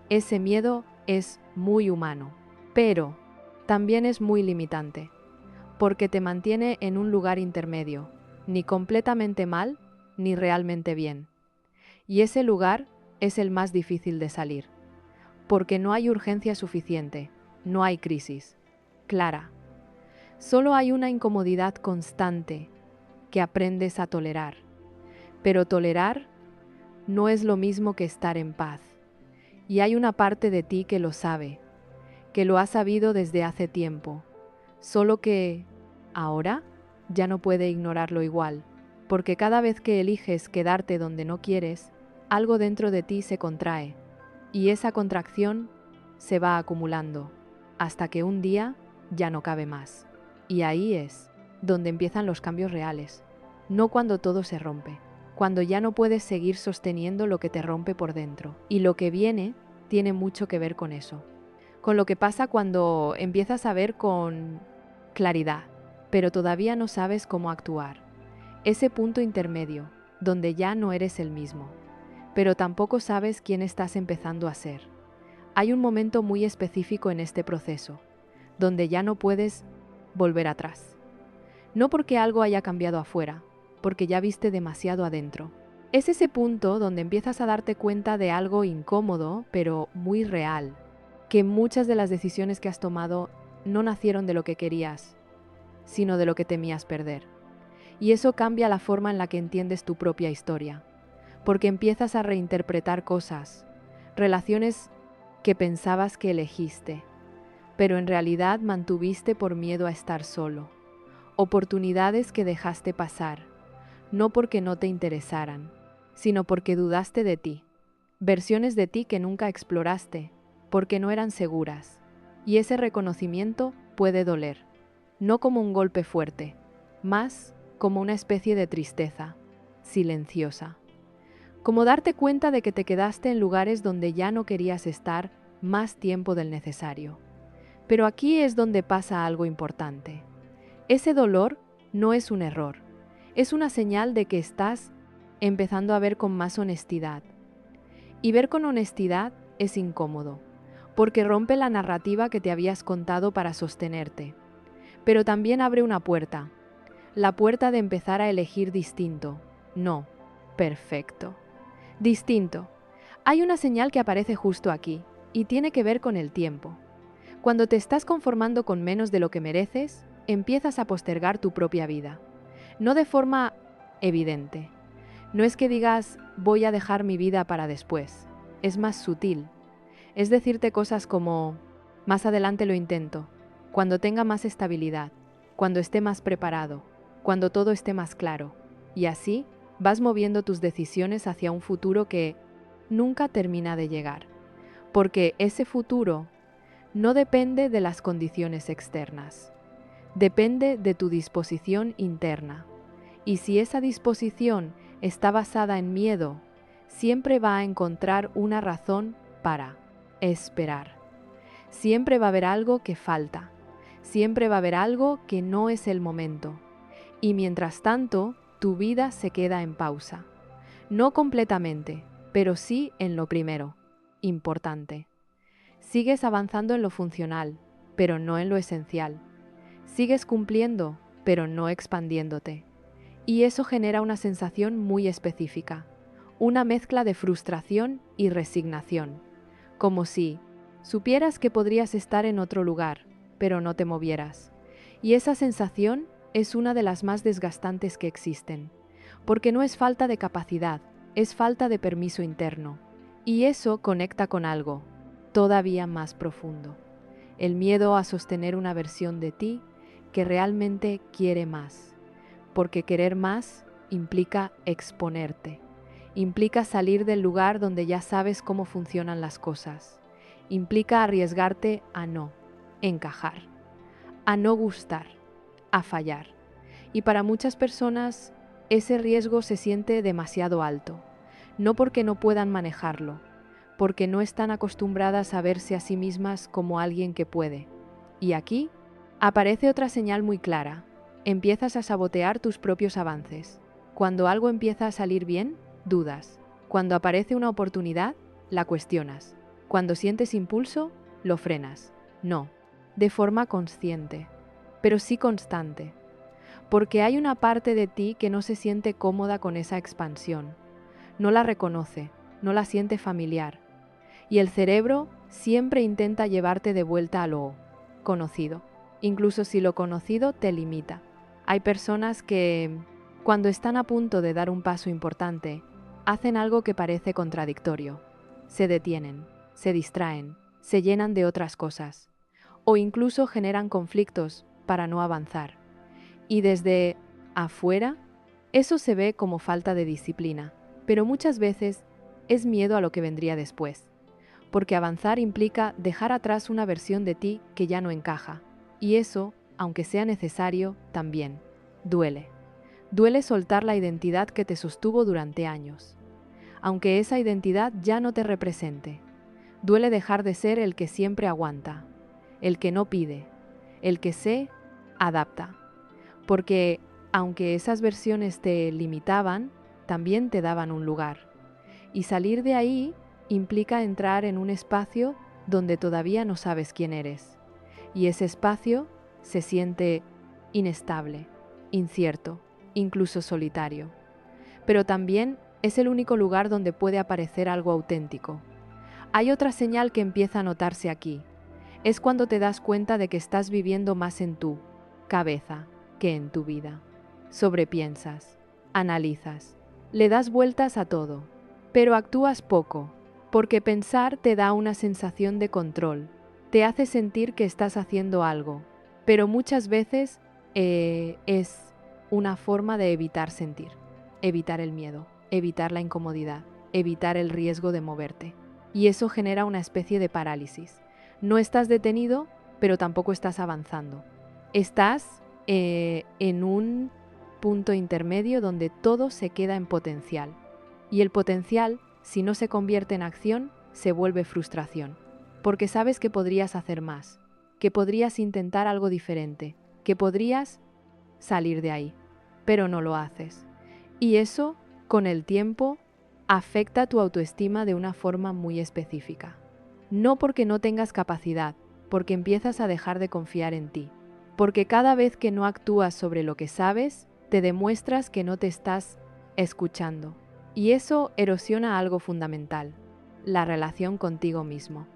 Speaker 1: Ese miedo es muy humano, pero también es muy limitante, porque te mantiene en un lugar intermedio, ni completamente mal, ni realmente bien. Y ese lugar es el más difícil de salir, porque no hay urgencia suficiente, no hay crisis clara. Solo hay una incomodidad constante que aprendes a tolerar. Pero tolerar no es lo mismo que estar en paz. Y hay una parte de ti que lo sabe, que lo ha sabido desde hace tiempo. Solo que ahora ya no puede ignorarlo igual, porque cada vez que eliges quedarte donde no quieres, algo dentro de ti se contrae. Y esa contracción se va acumulando, hasta que un día ya no cabe más. Y ahí es donde empiezan los cambios reales, no cuando todo se rompe, cuando ya no puedes seguir sosteniendo lo que te rompe por dentro. Y lo que viene tiene mucho que ver con eso, con lo que pasa cuando empiezas a ver con claridad, pero todavía no sabes cómo actuar. Ese punto intermedio, donde ya no eres el mismo, pero tampoco sabes quién estás empezando a ser. Hay un momento muy específico en este proceso, donde ya no puedes volver atrás. No porque algo haya cambiado afuera, porque ya viste demasiado adentro. Es ese punto donde empiezas a darte cuenta de algo incómodo, pero muy real, que muchas de las decisiones que has tomado no nacieron de lo que querías, sino de lo que temías perder. Y eso cambia la forma en la que entiendes tu propia historia, porque empiezas a reinterpretar cosas, relaciones que pensabas que elegiste, pero en realidad mantuviste por miedo a estar solo. Oportunidades que dejaste pasar, no porque no te interesaran, sino porque dudaste de ti. Versiones de ti que nunca exploraste, porque no eran seguras. Y ese reconocimiento puede doler, no como un golpe fuerte, más como una especie de tristeza, silenciosa. Como darte cuenta de que te quedaste en lugares donde ya no querías estar más tiempo del necesario. Pero aquí es donde pasa algo importante. Ese dolor no es un error, es una señal de que estás empezando a ver con más honestidad. Y ver con honestidad es incómodo, porque rompe la narrativa que te habías contado para sostenerte. Pero también abre una puerta, la puerta de empezar a elegir distinto, no perfecto. Distinto. Hay una señal que aparece justo aquí, y tiene que ver con el tiempo. Cuando te estás conformando con menos de lo que mereces, empiezas a postergar tu propia vida. No de forma evidente. No es que digas, voy a dejar mi vida para después. Es más sutil. Es decirte cosas como, más adelante lo intento, cuando tenga más estabilidad, cuando esté más preparado, cuando todo esté más claro. Y así vas moviendo tus decisiones hacia un futuro que nunca termina de llegar. Porque ese futuro no depende de las condiciones externas. Depende de tu disposición interna. Y si esa disposición está basada en miedo, siempre va a encontrar una razón para esperar. Siempre va a haber algo que falta. Siempre va a haber algo que no es el momento. Y mientras tanto, tu vida se queda en pausa. No completamente, pero sí en lo primero, importante. Sigues avanzando en lo funcional, pero no en lo esencial. Sigues cumpliendo, pero no expandiéndote. Y eso genera una sensación muy específica, una mezcla de frustración y resignación, como si supieras que podrías estar en otro lugar, pero no te movieras. Y esa sensación es una de las más desgastantes que existen, porque no es falta de capacidad, es falta de permiso interno. Y eso conecta con algo todavía más profundo, el miedo a sostener una versión de ti que realmente quiere más, porque querer más implica exponerte, implica salir del lugar donde ya sabes cómo funcionan las cosas, implica arriesgarte a no encajar, a no gustar, a fallar. Y para muchas personas ese riesgo se siente demasiado alto, no porque no puedan manejarlo, porque no están acostumbradas a verse a sí mismas como alguien que puede. Y aquí aparece otra señal muy clara. Empiezas a sabotear tus propios avances. Cuando algo empieza a salir bien, dudas. Cuando aparece una oportunidad, la cuestionas. Cuando sientes impulso, lo frenas. No, de forma consciente, pero sí constante. Porque hay una parte de ti que no se siente cómoda con esa expansión. No la reconoce, no la siente familiar. Y el cerebro siempre intenta llevarte de vuelta a lo conocido, incluso si lo conocido te limita. Hay personas que, cuando están a punto de dar un paso importante, hacen algo que parece contradictorio. Se detienen, se distraen, se llenan de otras cosas, o incluso generan conflictos para no avanzar. Y desde afuera, eso se ve como falta de disciplina, pero muchas veces es miedo a lo que vendría después. Porque avanzar implica dejar atrás una versión de ti que ya no encaja. Y eso, aunque sea necesario, también duele. Duele soltar la identidad que te sostuvo durante años, aunque esa identidad ya no te represente. Duele dejar de ser el que siempre aguanta, el que no pide, el que se adapta. Porque, aunque esas versiones te limitaban, también te daban un lugar. Y salir de ahí implica entrar en un espacio donde todavía no sabes quién eres. Y ese espacio se siente inestable, incierto, incluso solitario. Pero también es el único lugar donde puede aparecer algo auténtico. Hay otra señal que empieza a notarse aquí. Es cuando te das cuenta de que estás viviendo más en tu cabeza que en tu vida. Sobrepiensas, analizas, le das vueltas a todo, pero actúas poco, porque pensar te da una sensación de control, te hace sentir que estás haciendo algo, pero muchas veces es una forma de evitar sentir, evitar el miedo, evitar la incomodidad, evitar el riesgo de moverte. Y eso genera una especie de parálisis. No estás detenido, pero tampoco estás avanzando. Estás en un punto intermedio donde todo se queda en potencial. Y el potencial, si no se convierte en acción, se vuelve frustración. Porque sabes que podrías hacer más, que podrías intentar algo diferente, que podrías salir de ahí, pero no lo haces. Y eso, con el tiempo, afecta tu autoestima de una forma muy específica. No porque no tengas capacidad, porque empiezas a dejar de confiar en ti. Porque cada vez que no actúas sobre lo que sabes, te demuestras que no te estás escuchando. Y eso erosiona algo fundamental, la relación contigo mismo.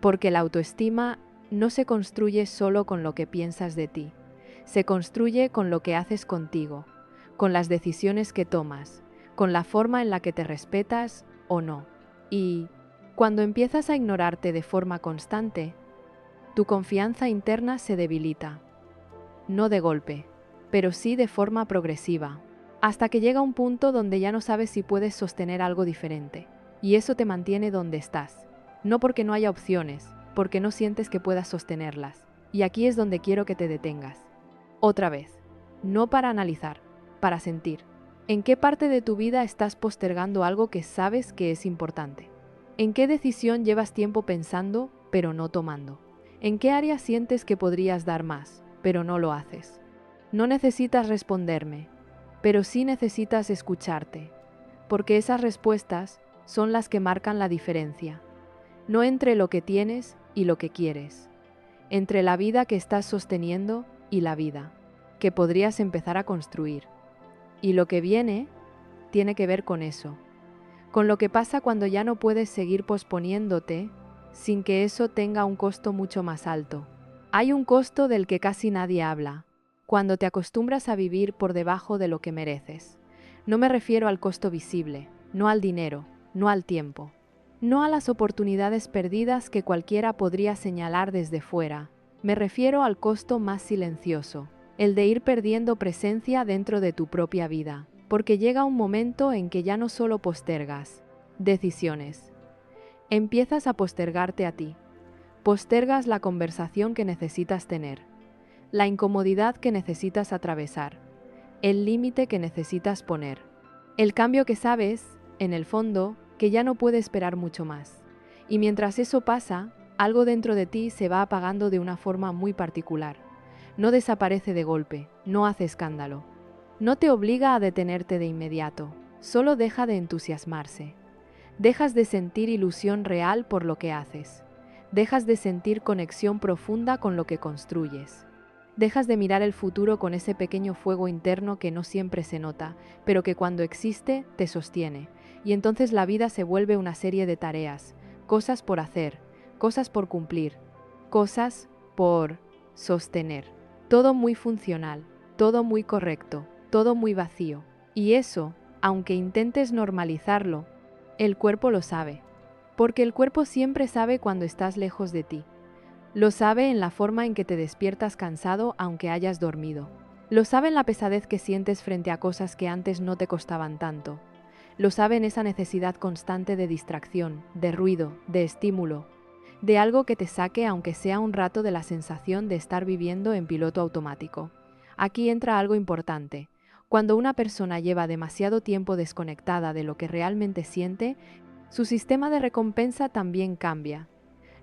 Speaker 1: Porque la autoestima no se construye solo con lo que piensas de ti, se construye con lo que haces contigo, con las decisiones que tomas, con la forma en la que te respetas o no. Y cuando empiezas a ignorarte de forma constante, tu confianza interna se debilita. No de golpe, pero sí de forma progresiva, hasta que llega un punto donde ya no sabes si puedes sostener algo diferente, y eso te mantiene donde estás. No porque no haya opciones, porque no sientes que puedas sostenerlas. Y aquí es donde quiero que te detengas. Otra vez, no para analizar, para sentir. ¿En qué parte de tu vida estás postergando algo que sabes que es importante? ¿En qué decisión llevas tiempo pensando, pero no tomando? ¿En qué área sientes que podrías dar más, pero no lo haces? No necesitas responderme, pero sí necesitas escucharte, porque esas respuestas son las que marcan la diferencia. No entre lo que tienes y lo que quieres, entre la vida que estás sosteniendo y la vida que podrías empezar a construir. Y lo que viene tiene que ver con eso, con lo que pasa cuando ya no puedes seguir posponiéndote sin que eso tenga un costo mucho más alto. Hay un costo del que casi nadie habla, cuando te acostumbras a vivir por debajo de lo que mereces. No me refiero al costo visible, no al dinero, no al tiempo, no a las oportunidades perdidas que cualquiera podría señalar desde fuera. Me refiero al costo más silencioso, el de ir perdiendo presencia dentro de tu propia vida, porque llega un momento en que ya no solo postergas decisiones, empiezas a postergarte a ti. Postergas la conversación que necesitas tener, la incomodidad que necesitas atravesar, el límite que necesitas poner, el cambio que sabes, en el fondo, que ya no puede esperar mucho más. Y mientras eso pasa, algo dentro de ti se va apagando de una forma muy particular. No desaparece de golpe, no hace escándalo. No te obliga a detenerte de inmediato, solo deja de entusiasmarse. Dejas de sentir ilusión real por lo que haces. Dejas de sentir conexión profunda con lo que construyes. Dejas de mirar el futuro con ese pequeño fuego interno que no siempre se nota, pero que cuando existe te sostiene. Y entonces la vida se vuelve una serie de tareas, cosas por hacer, cosas por cumplir, cosas por sostener. Todo muy funcional, todo muy correcto, todo muy vacío. Y eso, aunque intentes normalizarlo, el cuerpo lo sabe. Porque el cuerpo siempre sabe cuando estás lejos de ti. Lo sabe en la forma en que te despiertas cansado aunque hayas dormido. Lo sabe en la pesadez que sientes frente a cosas que antes no te costaban tanto. Lo sabe en esa necesidad constante de distracción, de ruido, de estímulo, de algo que te saque aunque sea un rato de la sensación de estar viviendo en piloto automático. Aquí entra algo importante. Cuando una persona lleva demasiado tiempo desconectada de lo que realmente siente, su sistema de recompensa también cambia.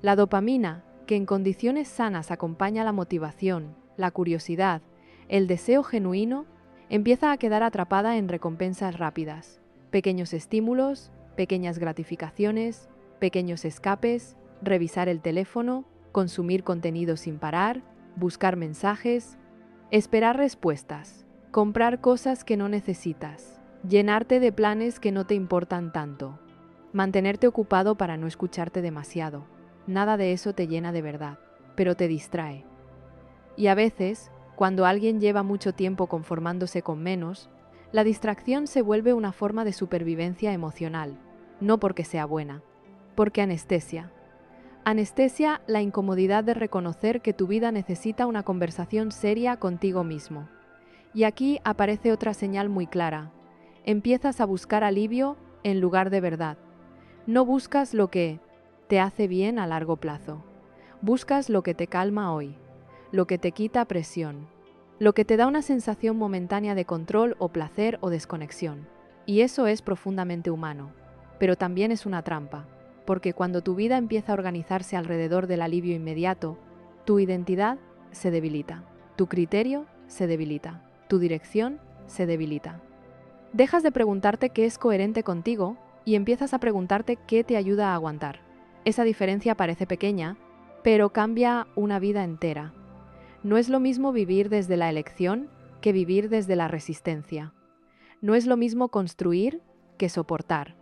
Speaker 1: La dopamina, que en condiciones sanas acompaña la motivación, la curiosidad, el deseo genuino, empieza a quedar atrapada en recompensas rápidas. Pequeños estímulos, pequeñas gratificaciones, pequeños escapes, revisar el teléfono, consumir contenido sin parar, buscar mensajes, esperar respuestas, comprar cosas que no necesitas, llenarte de planes que no te importan tanto, mantenerte ocupado para no escucharte demasiado. Nada de eso te llena de verdad, pero te distrae. Y a veces, cuando alguien lleva mucho tiempo conformándose con menos, la distracción se vuelve una forma de supervivencia emocional, no porque sea buena, porque anestesia. Anestesia la incomodidad de reconocer que tu vida necesita una conversación seria contigo mismo. Y aquí aparece otra señal muy clara. Empiezas a buscar alivio en lugar de verdad. No buscas lo que te hace bien a largo plazo. Buscas lo que te calma hoy, lo que te quita presión, lo que te da una sensación momentánea de control o placer o desconexión. Y eso es profundamente humano, pero también es una trampa, porque cuando tu vida empieza a organizarse alrededor del alivio inmediato, tu identidad se debilita, tu criterio se debilita, tu dirección se debilita. Dejas de preguntarte qué es coherente contigo y empiezas a preguntarte qué te ayuda a aguantar. Esa diferencia parece pequeña, pero cambia una vida entera. No es lo mismo vivir desde la elección que vivir desde la resistencia. No es lo mismo construir que soportar.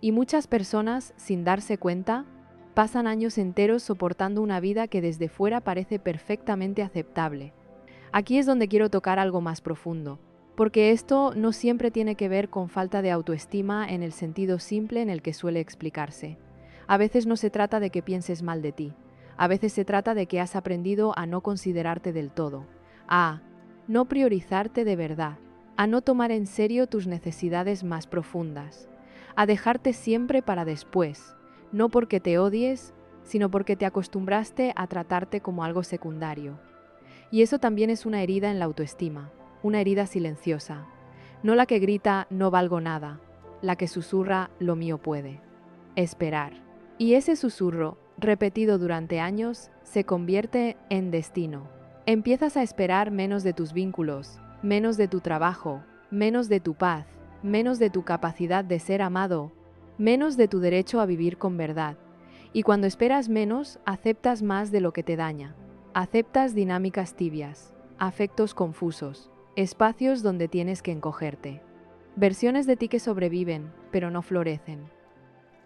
Speaker 1: Y muchas personas, sin darse cuenta, pasan años enteros soportando una vida que desde fuera parece perfectamente aceptable. Aquí es donde quiero tocar algo más profundo, porque esto no siempre tiene que ver con falta de autoestima en el sentido simple en el que suele explicarse. A veces no se trata de que pienses mal de ti. A veces se trata de que has aprendido a no considerarte del todo, a no priorizarte de verdad, a no tomar en serio tus necesidades más profundas, a dejarte siempre para después, no porque te odies, sino porque te acostumbraste a tratarte como algo secundario. Y eso también es una herida en la autoestima, una herida silenciosa, no la que grita no valgo nada, la que susurra lo mío puede. Esperar. Y ese susurro, repetido durante años, se convierte en destino. Empiezas a esperar menos de tus vínculos, menos de tu trabajo, menos de tu paz, menos de tu capacidad de ser amado, menos de tu derecho a vivir con verdad. Y cuando esperas menos, aceptas más de lo que te daña. Aceptas dinámicas tibias, afectos confusos, espacios donde tienes que encogerte. Versiones de ti que sobreviven, pero no florecen.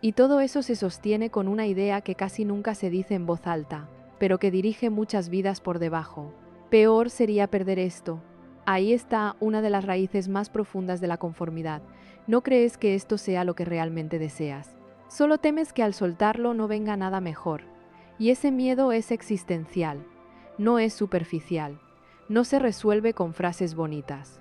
Speaker 1: Y todo eso se sostiene con una idea que casi nunca se dice en voz alta, pero que dirige muchas vidas por debajo. Peor sería perder esto. Ahí está una de las raíces más profundas de la conformidad. No crees que esto sea lo que realmente deseas. Solo temes que al soltarlo no venga nada mejor. Y ese miedo es existencial. No es superficial. No se resuelve con frases bonitas.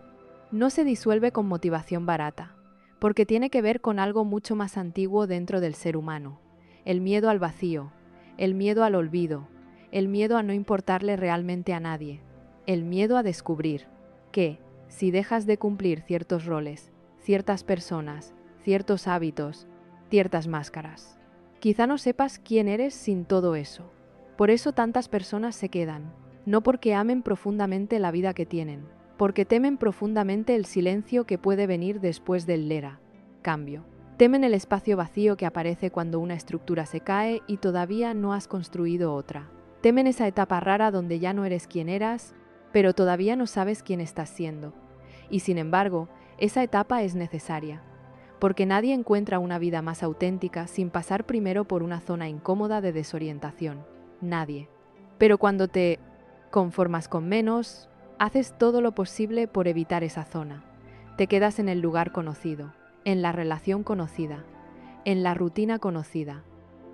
Speaker 1: No se disuelve con motivación barata. Porque tiene que ver con algo mucho más antiguo dentro del ser humano. El miedo al vacío, el miedo al olvido, el miedo a no importarle realmente a nadie, el miedo a descubrir que, si dejas de cumplir ciertos roles, ciertas personas, ciertos hábitos, ciertas máscaras, quizá no sepas quién eres sin todo eso. Por eso tantas personas se quedan, no porque amen profundamente la vida que tienen, porque temen profundamente el silencio que puede venir después del cambio. Temen el espacio vacío que aparece cuando una estructura se cae y todavía no has construido otra. Temen esa etapa rara donde ya no eres quien eras, pero todavía no sabes quién estás siendo. Y sin embargo, esa etapa es necesaria, porque nadie encuentra una vida más auténtica sin pasar primero por una zona incómoda de desorientación. Nadie. Pero cuando te conformas con menos, haces todo lo posible por evitar esa zona. Te quedas en el lugar conocido, en la relación conocida, en la rutina conocida,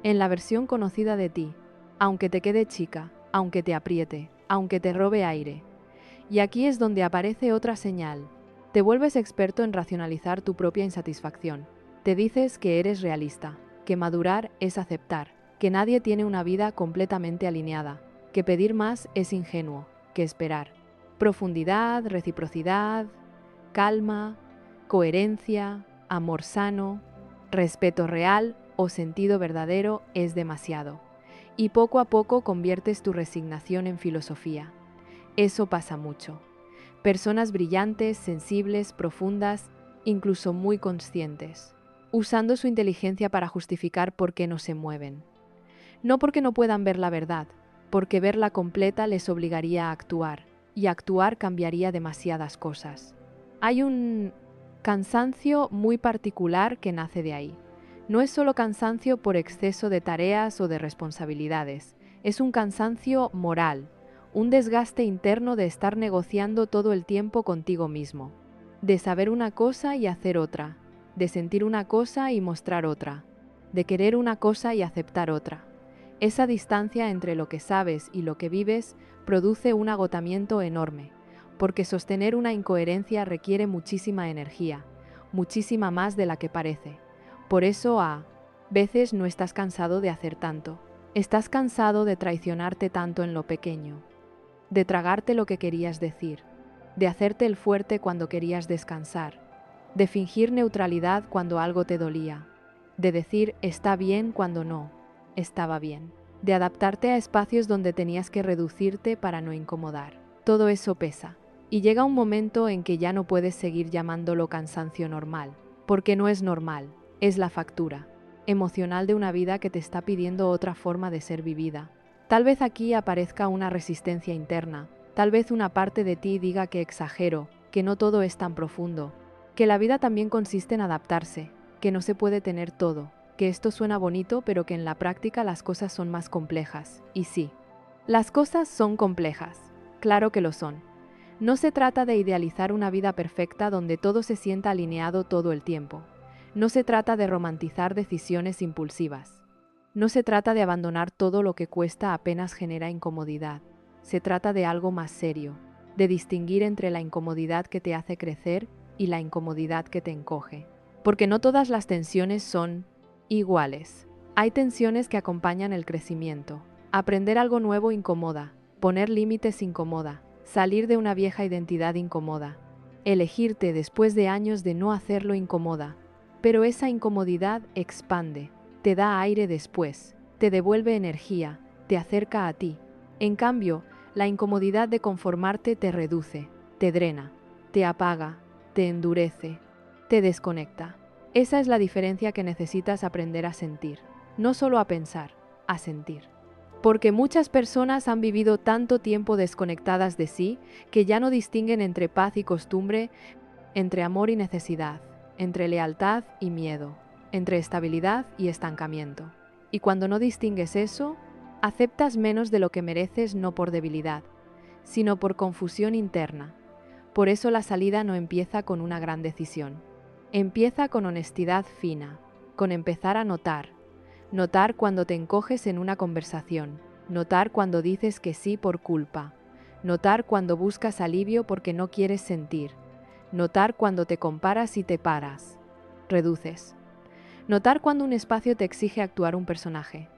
Speaker 1: en la versión conocida de ti, aunque te quede chica, aunque te apriete, aunque te robe aire. Y aquí es donde aparece otra señal. Te vuelves experto en racionalizar tu propia insatisfacción. Te dices que eres realista, que madurar es aceptar, que nadie tiene una vida completamente alineada, que pedir más es ingenuo, que esperar profundidad, reciprocidad, calma, coherencia, amor sano, respeto real o sentido verdadero es demasiado. Y poco a poco conviertes tu resignación en filosofía. Eso pasa mucho. Personas brillantes, sensibles, profundas, incluso muy conscientes, usando su inteligencia para justificar por qué no se mueven. No porque no puedan ver la verdad, porque verla completa les obligaría a actuar, y actuar cambiaría demasiadas cosas. Hay un cansancio muy particular que nace de ahí. No es solo cansancio por exceso de tareas o de responsabilidades, es un cansancio moral, un desgaste interno de estar negociando todo el tiempo contigo mismo, de saber una cosa y hacer otra, de sentir una cosa y mostrar otra, de querer una cosa y aceptar otra. Esa distancia entre lo que sabes y lo que vives produce un agotamiento enorme, porque sostener una incoherencia requiere muchísima energía, muchísima más de la que parece. Por eso a veces no estás cansado de hacer tanto. Estás cansado de traicionarte tanto en lo pequeño, de tragarte lo que querías decir, de hacerte el fuerte cuando querías descansar, de fingir neutralidad cuando algo te dolía, de decir está bien cuando no estaba bien, de adaptarte a espacios donde tenías que reducirte para no incomodar. Todo eso pesa, y llega un momento en que ya no puedes seguir llamándolo cansancio normal, porque no es normal, es la factura emocional de una vida que te está pidiendo otra forma de ser vivida. Tal vez aquí aparezca una resistencia interna, tal vez una parte de ti diga que exagero, que no todo es tan profundo, que la vida también consiste en adaptarse, que no se puede tener todo, que esto suena bonito pero que en la práctica las cosas son más complejas. Y sí, las cosas son complejas, claro que lo son. No se trata de idealizar una vida perfecta donde todo se sienta alineado todo el tiempo. No se trata de romantizar decisiones impulsivas. No se trata de abandonar todo lo que cuesta apenas genera incomodidad. Se trata de algo más serio, de distinguir entre la incomodidad que te hace crecer y la incomodidad que te encoge. Porque no todas las tensiones son iguales. Hay tensiones que acompañan el crecimiento. Aprender algo nuevo incomoda, poner límites incomoda, salir de una vieja identidad incomoda, elegirte después de años de no hacerlo incomoda. Pero esa incomodidad expande, te da aire después, te devuelve energía, te acerca a ti. En cambio, la incomodidad de conformarte te reduce, te drena, te apaga, te endurece, te desconecta. Esa es la diferencia que necesitas aprender a sentir, no solo a pensar, a sentir. Porque muchas personas han vivido tanto tiempo desconectadas de sí que ya no distinguen entre paz y costumbre, entre amor y necesidad, entre lealtad y miedo, entre estabilidad y estancamiento. Y cuando no distingues eso, aceptas menos de lo que mereces no por debilidad, sino por confusión interna. Por eso la salida no empieza con una gran decisión. Empieza con honestidad fina, con empezar a notar. Notar cuando te encoges en una conversación, notar cuando dices que sí por culpa, notar cuando buscas alivio porque no quieres sentir, notar cuando te comparas y te paras, reduces. Notar cuando un espacio te exige actuar un personaje.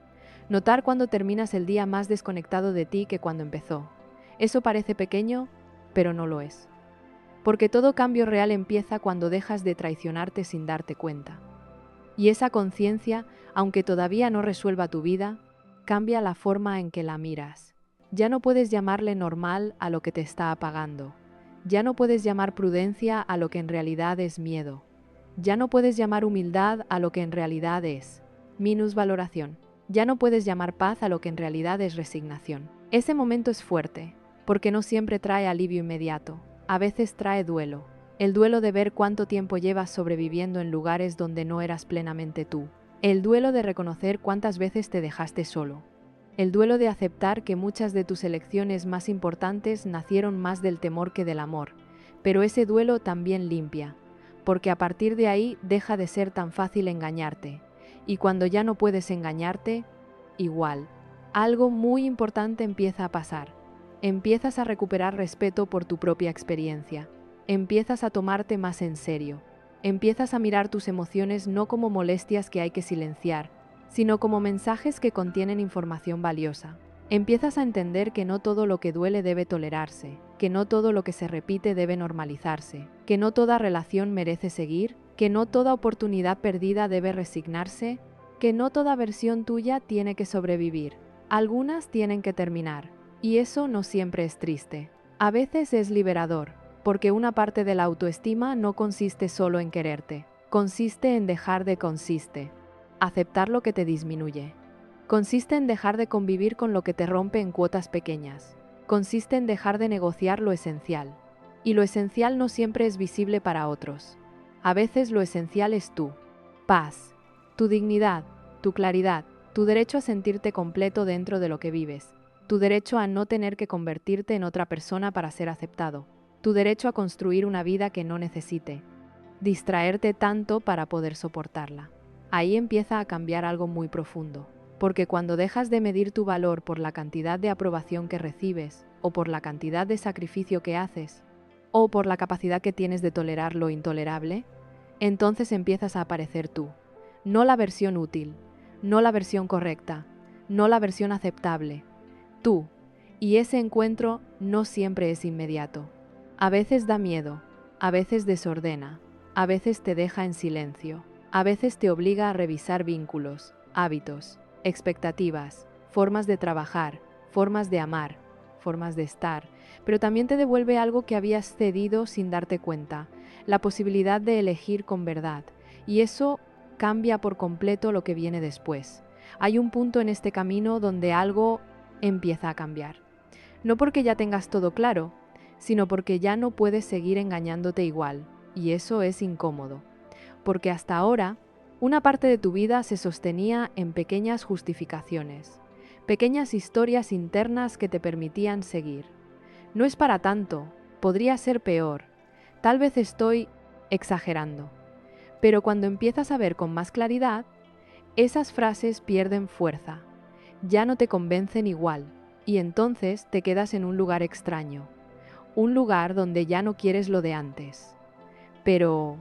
Speaker 1: Notar cuando terminas el día más desconectado de ti que cuando empezó. Eso parece pequeño, pero no lo es. Porque todo cambio real empieza cuando dejas de traicionarte sin darte cuenta. Y esa conciencia, aunque todavía no resuelva tu vida, cambia la forma en que la miras. Ya no puedes llamarle normal a lo que te está apagando. Ya no puedes llamar prudencia a lo que en realidad es miedo. Ya no puedes llamar humildad a lo que en realidad es minusvaloración. Ya no puedes llamar paz a lo que en realidad es resignación. Ese momento es fuerte, porque no siempre trae alivio inmediato. A veces trae duelo. El duelo de ver cuánto tiempo llevas sobreviviendo en lugares donde no eras plenamente tú. El duelo de reconocer cuántas veces te dejaste solo. El duelo de aceptar que muchas de tus elecciones más importantes nacieron más del temor que del amor. Pero ese duelo también limpia, porque a partir de ahí deja de ser tan fácil engañarte. Y cuando ya no puedes engañarte, igual. Algo muy importante empieza a pasar. Empiezas a recuperar respeto por tu propia experiencia. Empiezas a tomarte más en serio. Empiezas a mirar tus emociones no como molestias que hay que silenciar, sino como mensajes que contienen información valiosa. Empiezas a entender que no todo lo que duele debe tolerarse, que no todo lo que se repite debe normalizarse, que no toda relación merece seguir, que no toda oportunidad perdida debe resignarse, que no toda versión tuya tiene que sobrevivir. Algunas tienen que terminar, y eso no siempre es triste. A veces es liberador, porque una parte de la autoestima no consiste solo en quererte, consiste en dejar de aceptar lo que te disminuye. Consiste en dejar de convivir con lo que te rompe en cuotas pequeñas. Consiste en dejar de negociar lo esencial. Y lo esencial no siempre es visible para otros. A veces lo esencial es tú. Paz, tu dignidad, tu claridad, tu derecho a sentirte completo dentro de lo que vives, tu derecho a no tener que convertirte en otra persona para ser aceptado, tu derecho a construir una vida que no necesite, distraerte tanto para poder soportarla. Ahí empieza a cambiar algo muy profundo. Porque cuando dejas de medir tu valor por la cantidad de aprobación que recibes, o por la cantidad de sacrificio que haces, o por la capacidad que tienes de tolerar lo intolerable, entonces empiezas a aparecer tú. No la versión útil, no la versión correcta, no la versión aceptable. Tú. Y ese encuentro no siempre es inmediato. A veces da miedo, a veces desordena, a veces te deja en silencio, a veces te obliga a revisar vínculos, hábitos, expectativas, formas de trabajar, formas de amar, formas de estar, pero también te devuelve algo que habías cedido sin darte cuenta, la posibilidad de elegir con verdad, y eso cambia por completo lo que viene después. Hay un punto en este camino donde algo empieza a cambiar. No porque ya tengas todo claro, sino porque ya no puedes seguir engañándote igual, y eso es incómodo, porque hasta ahora una parte de tu vida se sostenía en pequeñas justificaciones, pequeñas historias internas que te permitían seguir. No es para tanto, podría ser peor, tal vez estoy exagerando. Pero cuando empiezas a ver con más claridad, esas frases pierden fuerza, ya no te convencen igual, y entonces te quedas en un lugar extraño un lugar donde ya no quieres lo de antes. Pero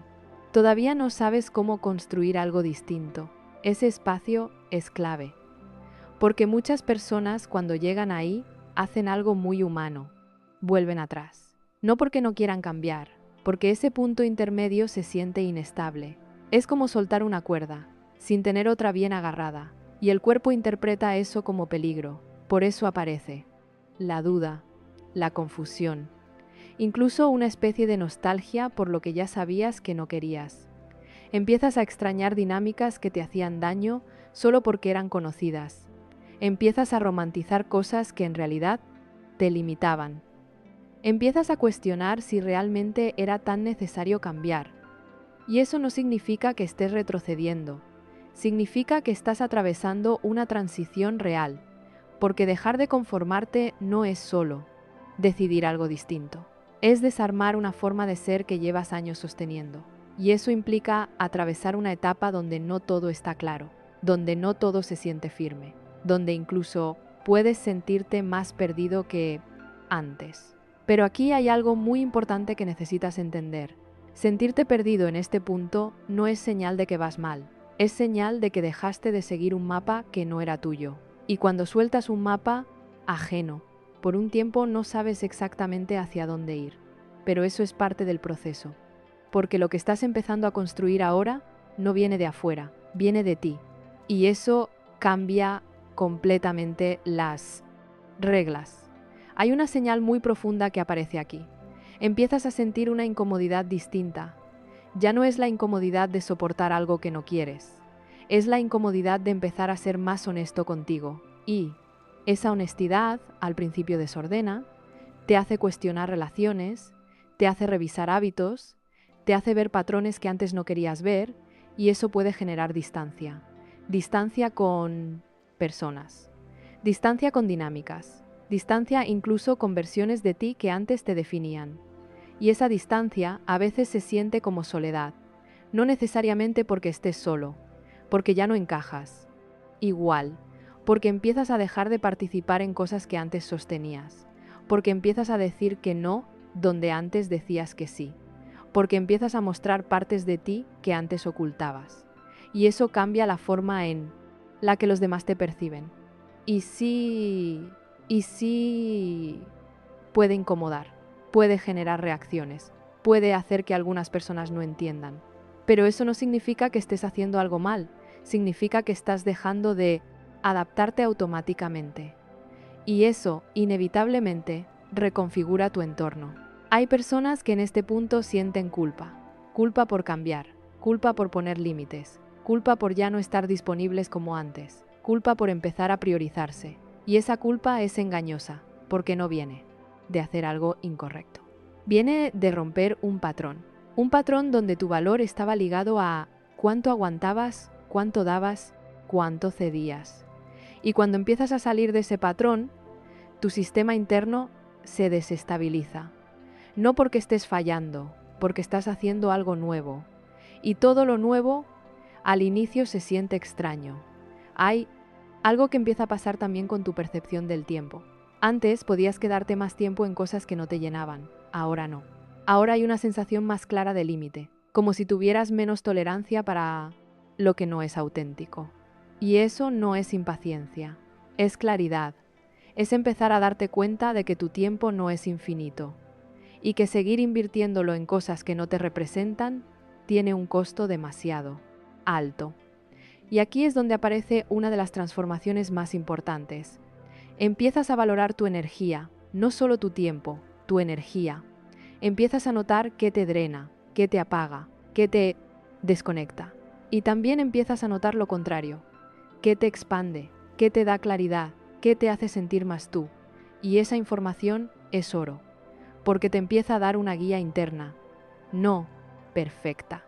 Speaker 1: todavía no sabes cómo construir algo distinto. Ese espacio es clave, porque muchas personas cuando llegan ahí hacen algo muy humano, vuelven atrás. No porque no quieran cambiar, porque ese punto intermedio se siente inestable. Es como soltar una cuerda, sin tener otra bien agarrada, y el cuerpo interpreta eso como peligro. Por eso aparece la duda, la confusión, incluso una especie de nostalgia por lo que ya sabías que no querías. Empiezas a extrañar dinámicas que te hacían daño solo porque eran conocidas. Empiezas a romantizar cosas que en realidad te limitaban. Empiezas a cuestionar si realmente era tan necesario cambiar. Y eso no significa que estés retrocediendo. Significa que estás atravesando una transición real, porque dejar de conformarte no es solo decidir algo distinto. Es desarmar una forma de ser que llevas años sosteniendo. Y eso implica atravesar una etapa donde no todo está claro, donde no todo se siente firme, donde incluso puedes sentirte más perdido que antes. Pero aquí hay algo muy importante que necesitas entender. Sentirte perdido en este punto no es señal de que vas mal, es señal de que dejaste de seguir un mapa que no era tuyo. Y cuando sueltas un mapa ajeno, por un tiempo no sabes exactamente hacia dónde ir, pero eso es parte del proceso. Porque lo que estás empezando a construir ahora no viene de afuera, viene de ti. Y eso cambia completamente las reglas. Hay una señal muy profunda que aparece aquí. Empiezas a sentir una incomodidad distinta. Ya no es la incomodidad de soportar algo que no quieres. Es la incomodidad de empezar a ser más honesto contigo. Y esa honestidad, al principio desordena, te hace cuestionar relaciones, te hace revisar hábitos, te hace ver patrones que antes no querías ver, y eso puede generar distancia. Distancia con personas, distancia con dinámicas, distancia incluso con versiones de ti que antes te definían. Y esa distancia a veces se siente como soledad, no necesariamente porque estés solo, porque ya no encajas. Igual, porque empiezas a dejar de participar en cosas que antes sostenías, porque empiezas a decir que no donde antes decías que sí, porque empiezas a mostrar partes de ti que antes ocultabas. Y eso cambia la forma en la que los demás te perciben. Y sí puede incomodar, puede generar reacciones, puede hacer que algunas personas no entiendan. Pero eso no significa que estés haciendo algo mal, significa que estás dejando de adaptarte automáticamente. Y eso, inevitablemente, reconfigura tu entorno. Hay personas que en este punto sienten culpa. Culpa por cambiar, culpa por poner límites, culpa por ya no estar disponibles como antes, culpa por empezar a priorizarse. Y esa culpa es engañosa, porque no viene de hacer algo incorrecto. Viene de romper un patrón donde tu valor estaba ligado a cuánto aguantabas, cuánto dabas, cuánto cedías. Y cuando empiezas a salir de ese patrón, tu sistema interno se desestabiliza. No porque estés fallando, porque estás haciendo algo nuevo. Y todo lo nuevo al inicio se siente extraño. Hay algo que empieza a pasar también con tu percepción del tiempo. Antes podías quedarte más tiempo en cosas que no te llenaban, ahora no. Ahora hay una sensación más clara de límite, como si tuvieras menos tolerancia para lo que no es auténtico. Y eso no es impaciencia, es claridad. Es empezar a darte cuenta de que tu tiempo no es infinito y que seguir invirtiéndolo en cosas que no te representan tiene un costo demasiado alto. Y aquí es donde aparece una de las transformaciones más importantes. Empiezas a valorar tu energía, no solo tu tiempo, tu energía. Empiezas a notar qué te drena, qué te apaga, qué te desconecta. Y también empiezas a notar lo contrario, qué te expande, qué te da claridad, qué te hace sentir más tú. Y esa información es oro, porque te empieza a dar una guía interna, no perfecta,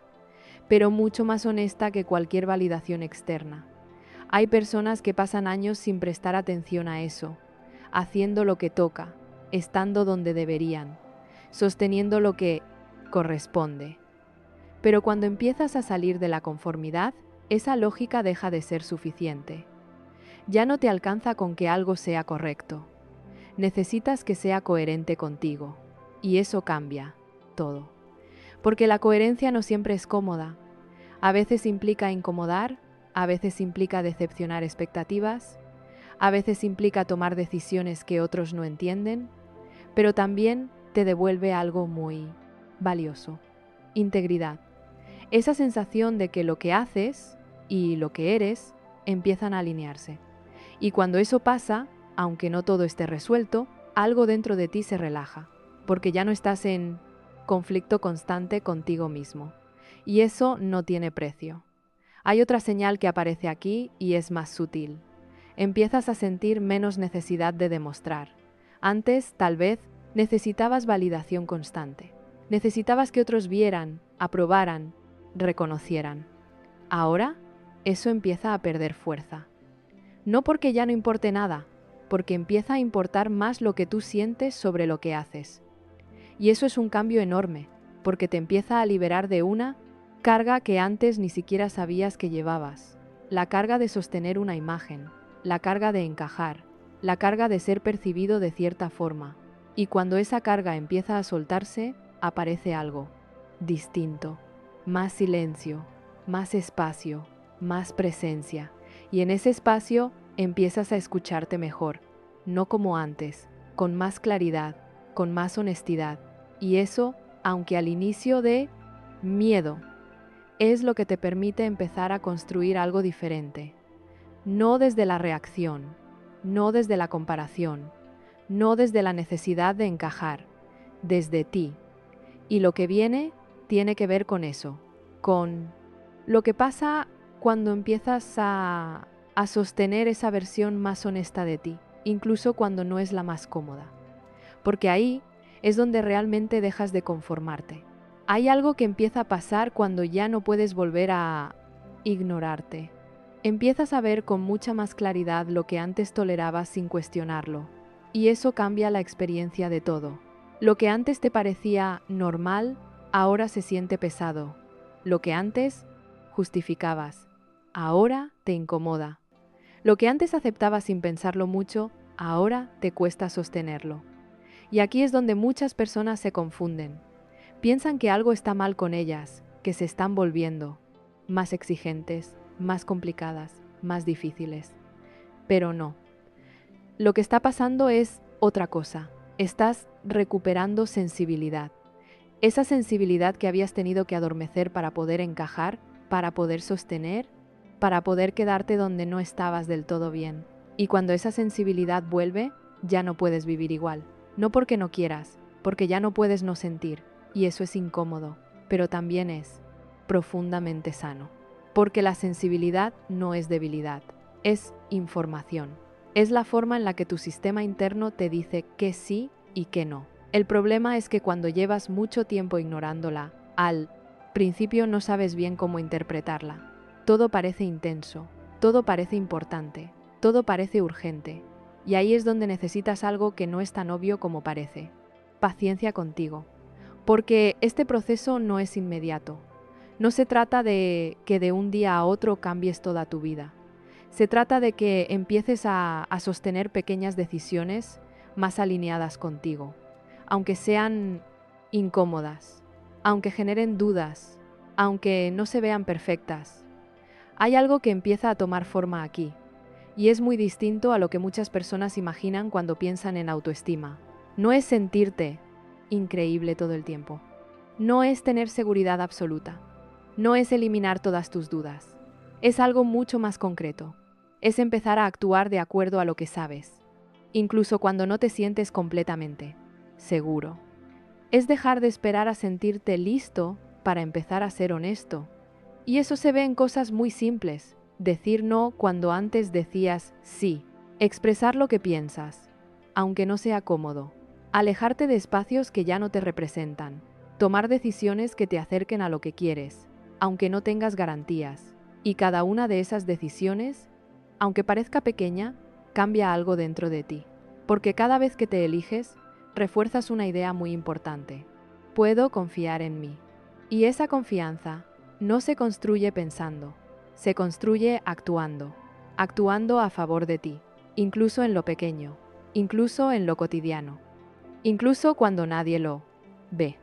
Speaker 1: pero mucho más honesta que cualquier validación externa. Hay personas que pasan años sin prestar atención a eso, haciendo lo que toca, estando donde deberían, sosteniendo lo que corresponde. Pero cuando empiezas a salir de la conformidad, esa lógica deja de ser suficiente. Ya no te alcanza con que algo sea correcto. Necesitas que sea coherente contigo. Y eso cambia todo. Porque la coherencia no siempre es cómoda. A veces implica incomodar, a veces implica decepcionar expectativas, a veces implica tomar decisiones que otros no entienden, pero también te devuelve algo muy valioso: integridad. Esa sensación de que lo que haces y lo que eres empiezan a alinearse. Y cuando eso pasa, aunque no todo esté resuelto, algo dentro de ti se relaja, porque ya no estás en conflicto constante contigo mismo. Y eso no tiene precio. Hay otra señal que aparece aquí y es más sutil. Empiezas a sentir menos necesidad de demostrar. Antes, tal vez, necesitabas validación constante. Necesitabas que otros vieran, aprobaran, reconocieran. Ahora, eso empieza a perder fuerza. No porque ya no importe nada, porque empieza a importar más lo que tú sientes sobre lo que haces. Y eso es un cambio enorme, porque te empieza a liberar de una carga que antes ni siquiera sabías que llevabas. La carga de sostener una imagen, la carga de encajar, la carga de ser percibido de cierta forma. Y cuando esa carga empieza a soltarse, aparece algo distinto, más silencio, más espacio, más presencia. Y en ese espacio empiezas a escucharte mejor, no como antes, con más claridad, con más honestidad. Y eso, aunque al inicio de miedo, es lo que te permite empezar a construir algo diferente. No desde la reacción, no desde la comparación, no desde la necesidad de encajar, desde ti. Y lo que viene tiene que ver con eso, con lo que pasa cuando empiezas a sostener esa versión más honesta de ti, incluso cuando no es la más cómoda. Porque ahí es donde realmente dejas de conformarte. Hay algo que empieza a pasar cuando ya no puedes volver a ignorarte. Empiezas a ver con mucha más claridad lo que antes tolerabas sin cuestionarlo. Y eso cambia la experiencia de todo. Lo que antes te parecía normal, ahora se siente pesado. Lo que antes justificabas, ahora te incomoda. Lo que antes aceptabas sin pensarlo mucho, ahora te cuesta sostenerlo. Y aquí es donde muchas personas se confunden. Piensan que algo está mal con ellas, que se están volviendo más exigentes, más complicadas, más difíciles. Pero no. Lo que está pasando es otra cosa. Estás recuperando sensibilidad. Esa sensibilidad que habías tenido que adormecer para poder encajar, para poder sostener, para poder quedarte donde no estabas del todo bien. Y cuando esa sensibilidad vuelve, ya no puedes vivir igual. No porque no quieras, porque ya no puedes no sentir. Y eso es incómodo, pero también es profundamente sano. Porque la sensibilidad no es debilidad, es información. Es la forma en la que tu sistema interno te dice que sí y que no. El problema es que cuando llevas mucho tiempo ignorándola, al principio no sabes bien cómo interpretarla. Todo parece intenso, todo parece importante, todo parece urgente. Y ahí es donde necesitas algo que no es tan obvio como parece. Paciencia contigo. Porque este proceso no es inmediato. No se trata de que de un día a otro cambies toda tu vida. Se trata de que empieces a sostener pequeñas decisiones más alineadas contigo, aunque sean incómodas, aunque generen dudas, aunque no se vean perfectas. Hay algo que empieza a tomar forma aquí, y es muy distinto a lo que muchas personas imaginan cuando piensan en autoestima. No es sentirte increíble todo el tiempo. No es tener seguridad absoluta. No es eliminar todas tus dudas. Es algo mucho más concreto. Es empezar a actuar de acuerdo a lo que sabes, incluso cuando no te sientes completamente seguro. Es dejar de esperar a sentirte listo para empezar a ser honesto. Y eso se ve en cosas muy simples. Decir no cuando antes decías sí. Expresar lo que piensas, aunque no sea cómodo. Alejarte de espacios que ya no te representan. Tomar decisiones que te acerquen a lo que quieres, aunque no tengas garantías. Y cada una de esas decisiones, aunque parezca pequeña, cambia algo dentro de ti. Porque cada vez que te eliges, refuerzas una idea muy importante. Puedo confiar en mí. Y esa confianza no se construye pensando, se construye actuando. Actuando a favor de ti, incluso en lo pequeño, incluso en lo cotidiano, incluso cuando nadie lo B.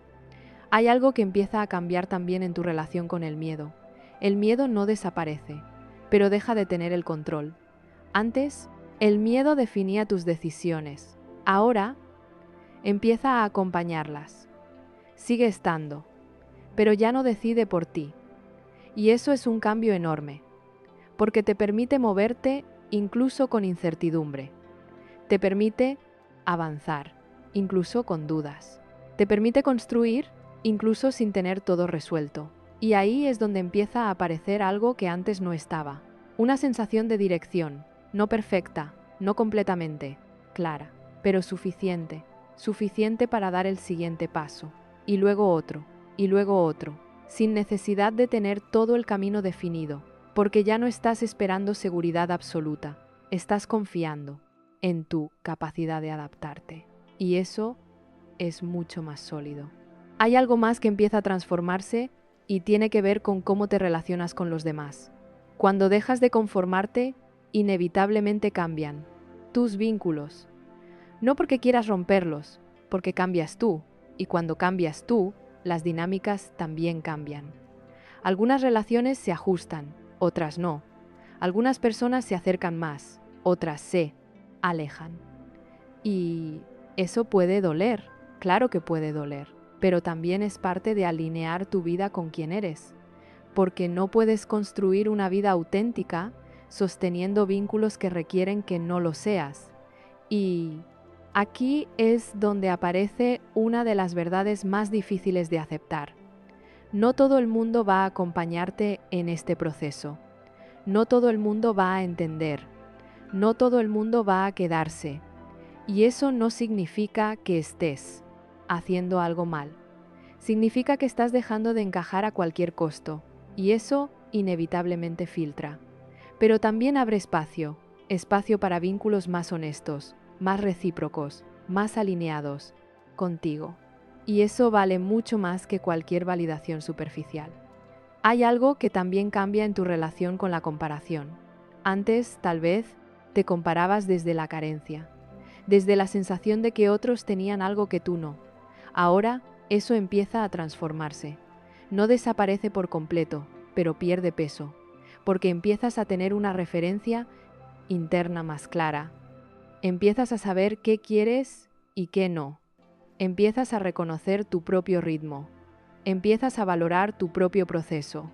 Speaker 1: Hay algo que empieza a cambiar también en tu relación con el miedo. El miedo no desaparece, pero deja de tener el control. Antes, el miedo definía tus decisiones. Ahora, empieza a acompañarlas. Sigue estando, pero ya no decide por ti. Y eso es un cambio enorme, porque te permite moverte incluso con incertidumbre. Te permite avanzar, incluso con dudas. Te permite construir, incluso sin tener todo resuelto. Y ahí es donde empieza a aparecer algo que antes no estaba. Una sensación de dirección, no perfecta, no completamente clara, pero suficiente. Suficiente para dar el siguiente paso. Y luego otro, y luego otro, sin necesidad de tener todo el camino definido, porque ya no estás esperando seguridad absoluta, estás confiando en tu capacidad de adaptarte. Y eso es mucho más sólido. Hay algo más que empieza a transformarse y tiene que ver con cómo te relacionas con los demás. Cuando dejas de conformarte, inevitablemente cambian tus vínculos. No porque quieras romperlos, porque cambias tú, y cuando cambias tú, las dinámicas también cambian. Algunas relaciones se ajustan, otras no. Algunas personas se acercan más, otras se alejan. Y eso puede doler, claro que puede doler, pero también es parte de alinear tu vida con quien eres, porque no puedes construir una vida auténtica sosteniendo vínculos que requieren que no lo seas. Y aquí es donde aparece una de las verdades más difíciles de aceptar. No todo el mundo va a acompañarte en este proceso. No todo el mundo va a entender. No todo el mundo va a quedarse. Y eso no significa que estés haciendo algo mal. Significa que estás dejando de encajar a cualquier costo. Y eso inevitablemente filtra. Pero también abre espacio. Espacio para vínculos más honestos, más recíprocos, más alineados contigo. Y eso vale mucho más que cualquier validación superficial. Hay algo que también cambia en tu relación con la comparación. Antes, tal vez, te comparabas desde la carencia, desde la sensación de que otros tenían algo que tú no. Ahora, eso empieza a transformarse. No desaparece por completo, pero pierde peso, porque empiezas a tener una referencia interna más clara. Empiezas a saber qué quieres y qué no. Empiezas a reconocer tu propio ritmo. Empiezas a valorar tu propio proceso.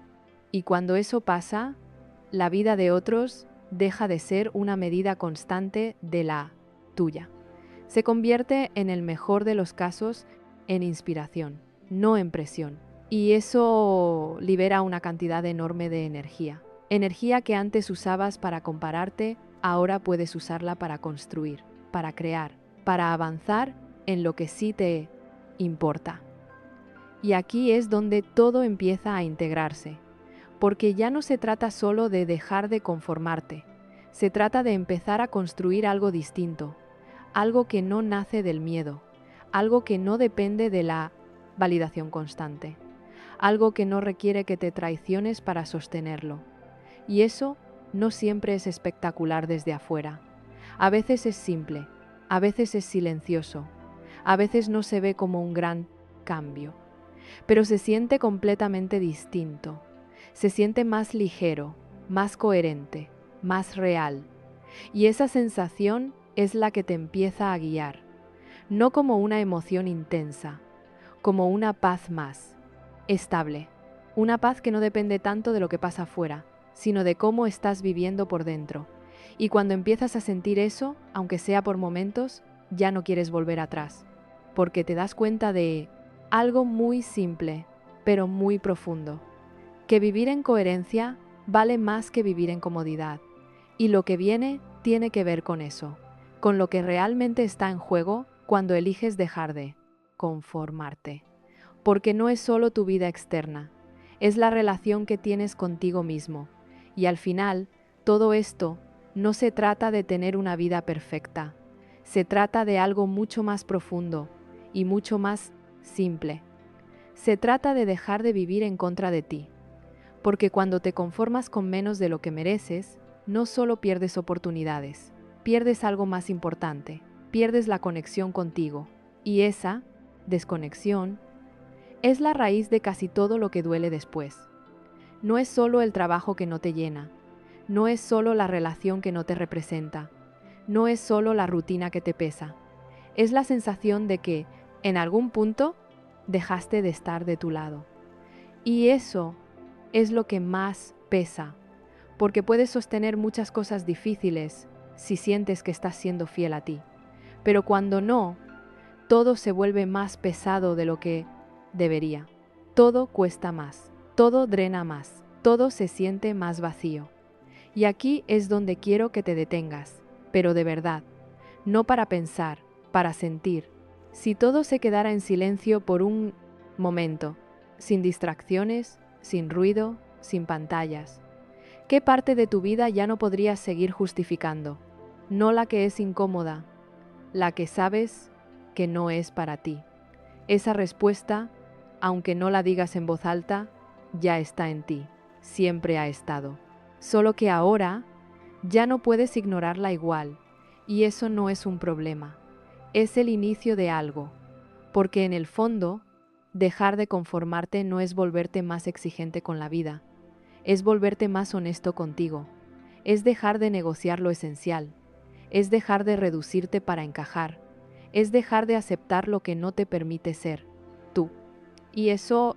Speaker 1: Y cuando eso pasa, la vida de otros deja de ser una medida constante de la tuya. Se convierte, en el mejor de los casos, en inspiración, no en presión. Y eso libera una cantidad enorme de energía. Energía que antes usabas para compararte, ahora puedes usarla para construir, para crear, para avanzar en lo que sí te importa. Y aquí es donde todo empieza a integrarse, porque ya no se trata solo de dejar de conformarte, se trata de empezar a construir algo distinto, algo que no nace del miedo, algo que no depende de la validación constante, algo que no requiere que te traiciones para sostenerlo. Y eso no siempre es espectacular desde afuera. A veces es simple, a veces es silencioso, a veces no se ve como un gran cambio, pero se siente completamente distinto. Se siente más ligero, más coherente, más real. Y esa sensación es la que te empieza a guiar, no como una emoción intensa, como una paz más estable, una paz que no depende tanto de lo que pasa afuera, sino de cómo estás viviendo por dentro. Y cuando empiezas a sentir eso, aunque sea por momentos, ya no quieres volver atrás, porque te das cuenta de algo muy simple, pero muy profundo, que vivir en coherencia vale más que vivir en comodidad. Y lo que viene tiene que ver con eso, con lo que realmente está en juego cuando eliges dejar de conformarte. Porque no es solo tu vida externa, es la relación que tienes contigo mismo. Y al final, todo esto no se trata de tener una vida perfecta, se trata de algo mucho más profundo y mucho más simple. Se trata de dejar de vivir en contra de ti, porque cuando te conformas con menos de lo que mereces, no solo pierdes oportunidades, pierdes algo más importante, pierdes la conexión contigo, y esa desconexión Es la raíz de casi todo lo que duele después. No es solo el trabajo que no te llena, no es solo la relación que no te representa, no es solo la rutina que te pesa. Es la sensación de que, en algún punto, dejaste de estar de tu lado. Y eso es lo que más pesa, porque puedes sostener muchas cosas difíciles si sientes que estás siendo fiel a ti. Pero cuando no, todo se vuelve más pesado de lo que debería. Todo cuesta más, todo drena más, todo se siente más vacío. Y aquí es donde quiero que te detengas, pero de verdad, no para pensar, para sentir. Si todo se quedara en silencio por un momento, sin distracciones, sin ruido, sin pantallas, ¿qué parte de tu vida ya no podrías seguir justificando? No la que es incómoda, la que sabes que no es para ti. Esa respuesta, aunque no la digas en voz alta, ya está en ti, siempre ha estado. Solo que ahora ya no puedes ignorarla igual, y eso no es un problema. Es el inicio de algo, porque en el fondo, dejar de conformarte no es volverte más exigente con la vida, es volverte más honesto contigo, es dejar de negociar lo esencial, es dejar de reducirte para encajar, es dejar de aceptar lo que no te permite ser tú. Y eso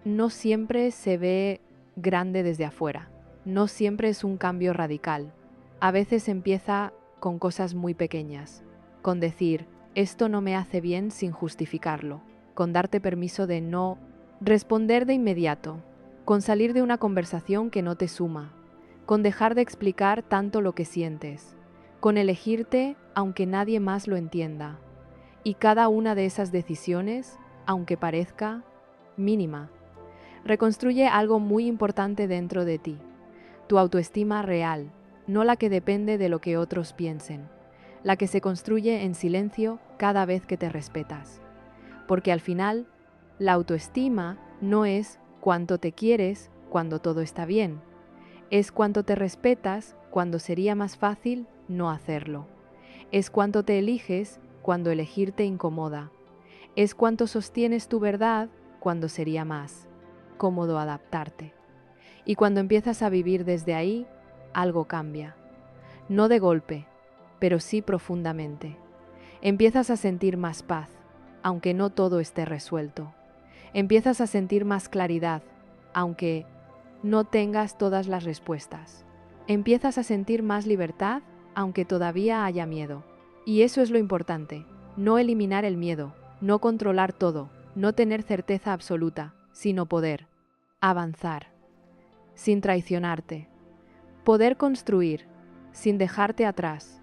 Speaker 1: no siempre se ve grande desde afuera, no siempre es un cambio radical. A veces empieza con cosas muy pequeñas, con decir, esto no me hace bien sin justificarlo, con darte permiso de no responder de inmediato, con salir de una conversación que no te suma, con dejar de explicar tanto lo que sientes, con elegirte aunque nadie más lo entienda. Y cada una de esas decisiones, aunque parezca mínima, reconstruye algo muy importante dentro de ti, tu autoestima real, no la que depende de lo que otros piensen, la que se construye en silencio cada vez que te respetas. Porque al final, la autoestima no es cuánto te quieres cuando todo está bien, es cuánto te respetas cuando sería más fácil no hacerlo, es cuánto te eliges cuando elegir te incomoda, es cuánto sostienes tu verdad cuando sería más cómodo adaptarte. Y cuando empiezas a vivir desde ahí, algo cambia. No de golpe, pero sí profundamente. Empiezas a sentir más paz, aunque no todo esté resuelto. Empiezas a sentir más claridad, aunque no tengas todas las respuestas. Empiezas a sentir más libertad, aunque todavía haya miedo. Y eso es lo importante, no eliminar el miedo, no controlar todo, no tener certeza absoluta, sino poder avanzar, sin traicionarte, poder construir, sin dejarte atrás,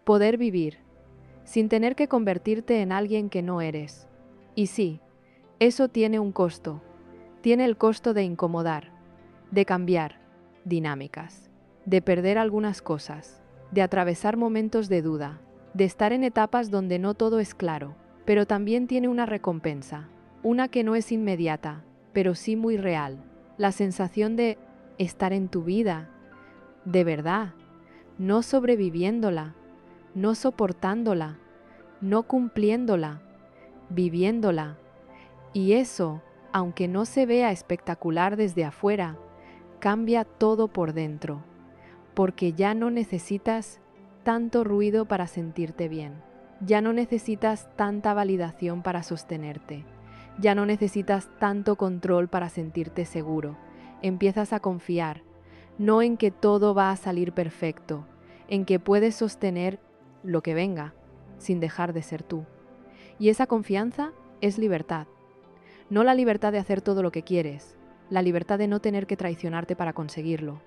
Speaker 1: poder vivir, sin tener que convertirte en alguien que no eres. Y sí, eso tiene un costo, tiene el costo de incomodar, de cambiar dinámicas, de perder algunas cosas, de atravesar momentos de duda, de estar en etapas donde no todo es claro, pero también tiene una recompensa, una que no es inmediata, pero sí muy real, la sensación de estar en tu vida, de verdad, no sobreviviéndola, no soportándola, no cumpliéndola, viviéndola. Y eso, aunque no se vea espectacular desde afuera, cambia todo por dentro, porque ya no necesitas tanto ruido para sentirte bien, ya no necesitas tanta validación para sostenerte, ya no necesitas tanto control para sentirte seguro. Empiezas a confiar, no en que todo va a salir perfecto, en que puedes sostener lo que venga, sin dejar de ser tú. Y esa confianza es libertad. No la libertad de hacer todo lo que quieres, la libertad de no tener que traicionarte para conseguirlo.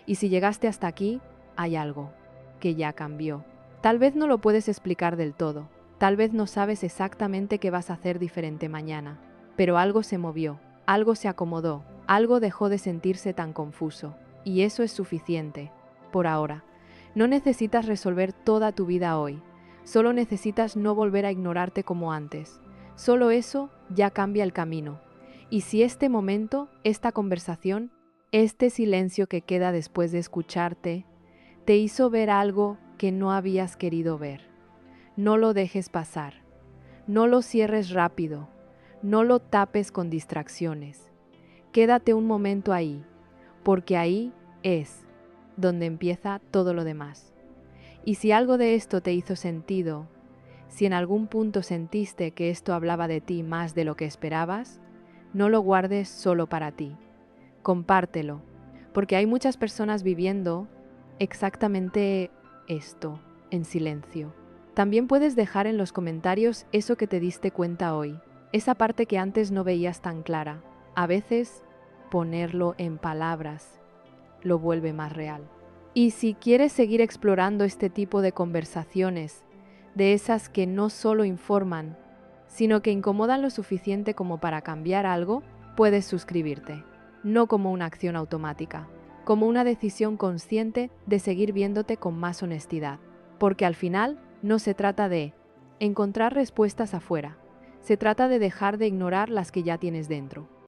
Speaker 1: Y si llegaste hasta aquí, hay algo que ya cambió. Tal vez no lo puedes explicar del todo, tal vez no sabes exactamente qué vas a hacer diferente mañana, pero algo se movió, algo se acomodó, algo dejó de sentirse tan confuso. Y eso es suficiente, por ahora. No necesitas resolver toda tu vida hoy, solo necesitas no volver a ignorarte como antes. Solo eso ya cambia el camino. Y si este momento, esta conversación, este silencio que queda después de escucharte, te hizo ver algo que no habías querido ver, no lo dejes pasar, no lo cierres rápido, No lo tapes con distracciones. Quédate un momento ahí, porque ahí es donde empieza todo lo demás. Y si algo de esto te hizo sentido, si en algún punto sentiste que esto hablaba de ti más de lo que esperabas, no lo guardes solo para ti. Compártelo, porque hay muchas personas viviendo exactamente esto, en silencio. También puedes dejar en los comentarios eso que te diste cuenta hoy, esa parte que antes no veías tan clara. A veces, ponerlo en palabras lo vuelve más real. Y si quieres seguir explorando este tipo de conversaciones, de esas que no solo informan, sino que incomodan lo suficiente como para cambiar algo, puedes suscribirte. No como una acción automática, como una decisión consciente de seguir viéndote con más honestidad. Porque al final no se trata de encontrar respuestas afuera, se trata de dejar de ignorar las que ya tienes dentro.